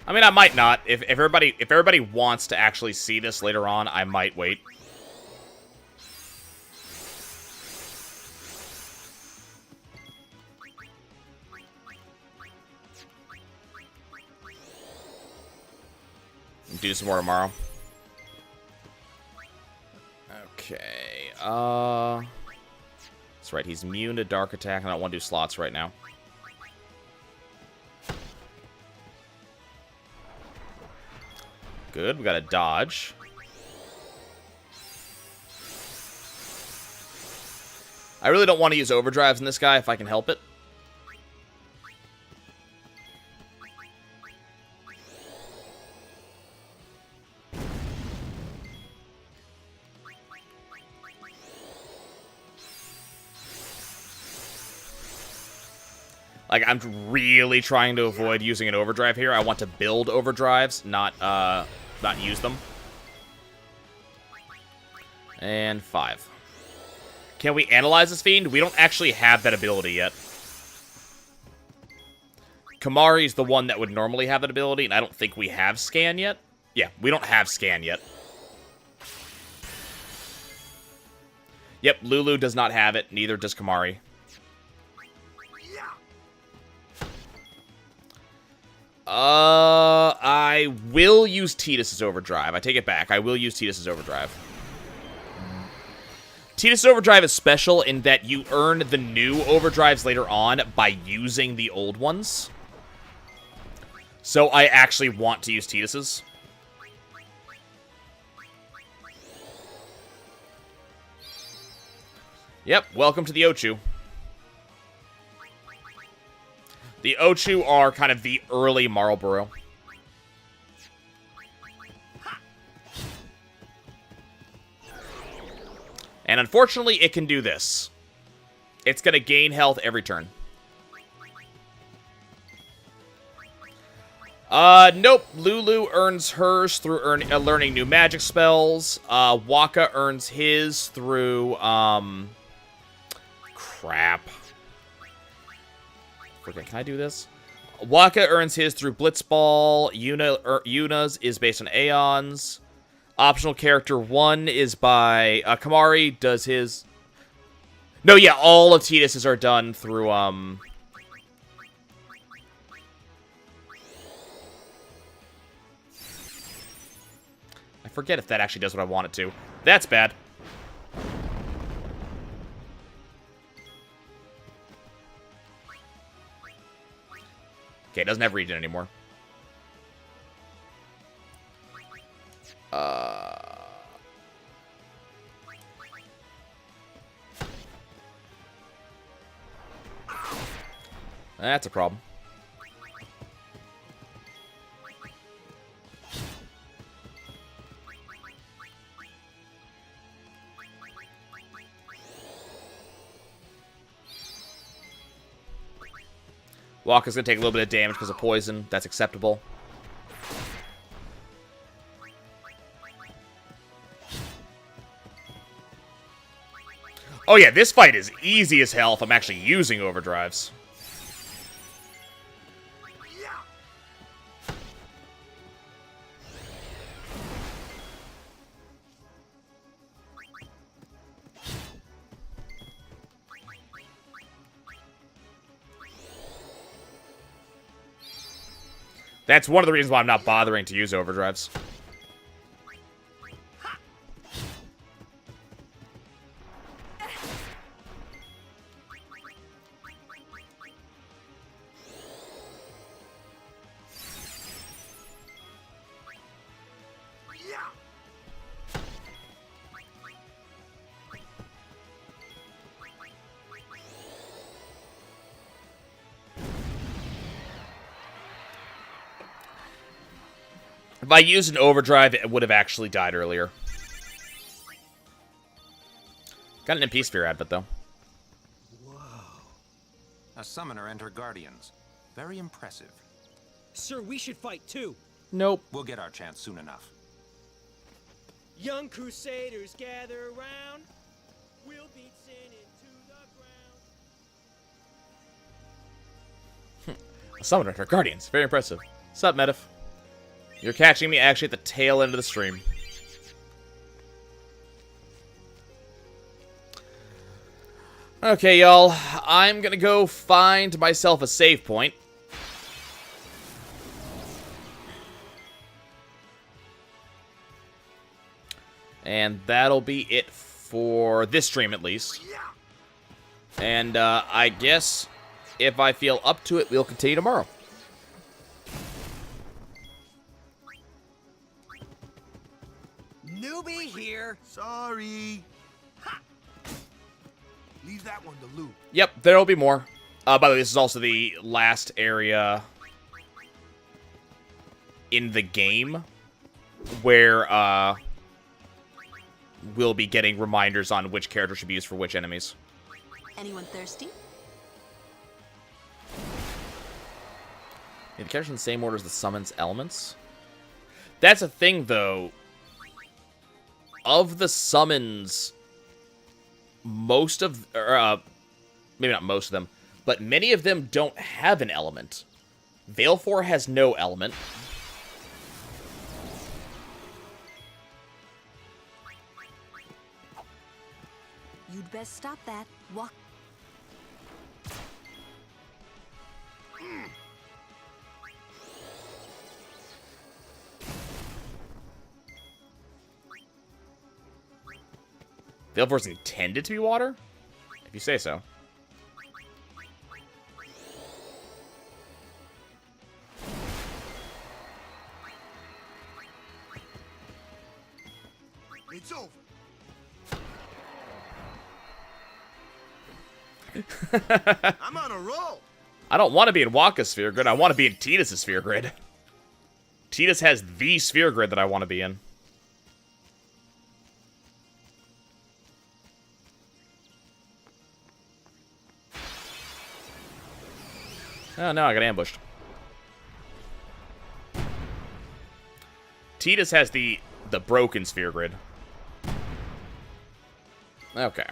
I mean, I might not. If everybody wants to actually see this later on, I might wait. Do some more tomorrow. Okay. That's right. He's immune to dark attack. I don't want to do slots right now. Good, we got a dodge. I really don't want to use overdrives in this guy if I can help it. Like, I'm really trying to avoid using an overdrive here. I want to build overdrives, not use them. And 5. Can we analyze this fiend? We don't actually have that ability yet. Kamari's the one that would normally have that ability, and I don't think we have scan yet. Yeah, we don't have scan yet. Yep, Lulu does not have it, neither does Kamari. I will use Tidus's overdrive. I take it back. I will use Tidus's overdrive. Tidus's overdrive is special in that you earn the new overdrives later on by using the old ones. So I actually want to use Tidus's. Yep, welcome to the Ochu. The Ochu are kind of the early Marlborough. And unfortunately, it can do this. It's going to gain health every turn. Nope. Lulu earns hers through learning new magic spells. Waka earns his through, crap. Okay, can I do this? Waka earns his through Blitzball. Yuna's is based on Aeons. Optional character 1 is by... Kamari does his... No, yeah, all of Tidus's are done through, I forget if that actually does what I want it to. That's bad. Okay, it doesn't have regen anymore. That's a problem. Walker's gonna take a little bit of damage because of poison. That's acceptable. Oh yeah, this fight is easy as hell if I'm actually using overdrives. That's one of the reasons why I'm not bothering to use overdrives. If I used an overdrive, it would have actually died earlier. Got an MP sphere advent, though. A summoner and her guardians. Very impressive. Sir, we should fight too. Nope. We'll get our chance soon enough. Young crusaders gather around. We'll beat sin into the ground. A summoner and her guardians. Very impressive. Sup, Medivh? You're catching me actually at the tail end of the stream. Okay, y'all. I'm gonna go find myself a save point. And that'll be it for this stream, at least. And I guess if I feel up to it, we'll continue tomorrow. Newbie here. Sorry. Ha! Leave that one to Luke. Yep, there'll be more. By the way, this is also the last area in the game where we'll be getting reminders on which character should be used for which enemies. Anyone thirsty? Yeah, the characters in the same order as the summons elements. That's a thing, though. Of the summons, most of, or maybe not most of them, but many of them don't have an element. Valefor has no element. You'd best stop that. Walk. Valefor's intended to be water? If you say so. It's over. I'm on a roll. I don't want to be in Waka's sphere grid. I want to be in Tidus' sphere grid. Tidus has the sphere grid that I want to be in. Oh, no, I got ambushed. Tidus has the broken sphere grid. Okay.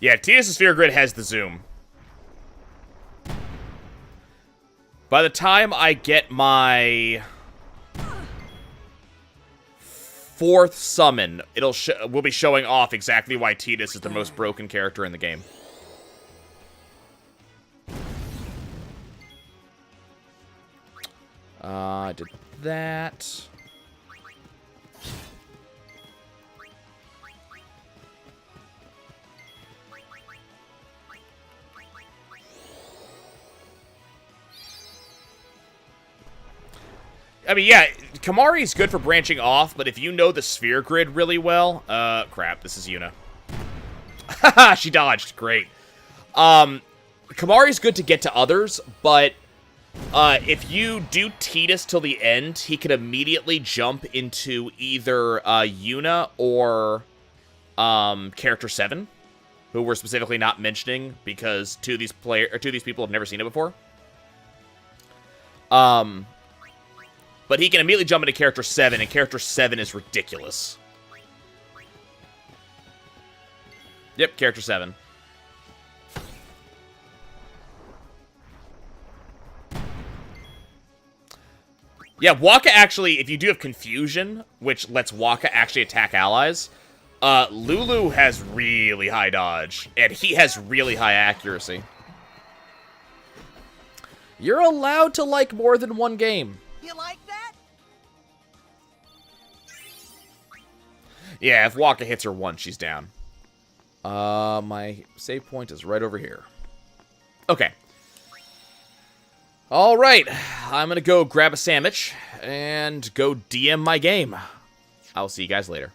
Yeah, Tidus' sphere grid has the zoom. By the time I get my fourth summon, we'll be showing off exactly why Tidus is the most broken character in the game. I did that. I mean, yeah, Kamari's good for branching off, but if you know the sphere grid really well... crap, this is Yuna. Haha, she dodged. Great. Kamari's good to get to others, but if you do Tidus till the end, he can immediately jump into either Yuna or Character 7, who we're specifically not mentioning because two of these people have never seen it before. But he can immediately jump into Character 7, and Character 7 is ridiculous. Yep, Character 7. Yeah, Waka actually, if you do have Confusion, which lets Waka actually attack allies, Lulu has really high dodge, and he has really high accuracy. You're allowed to like more than one game. You like that? Yeah, if Waka hits her once, she's down. My save point is right over here. Okay. Alright, I'm gonna go grab a sandwich and go DM my game. I'll see you guys later.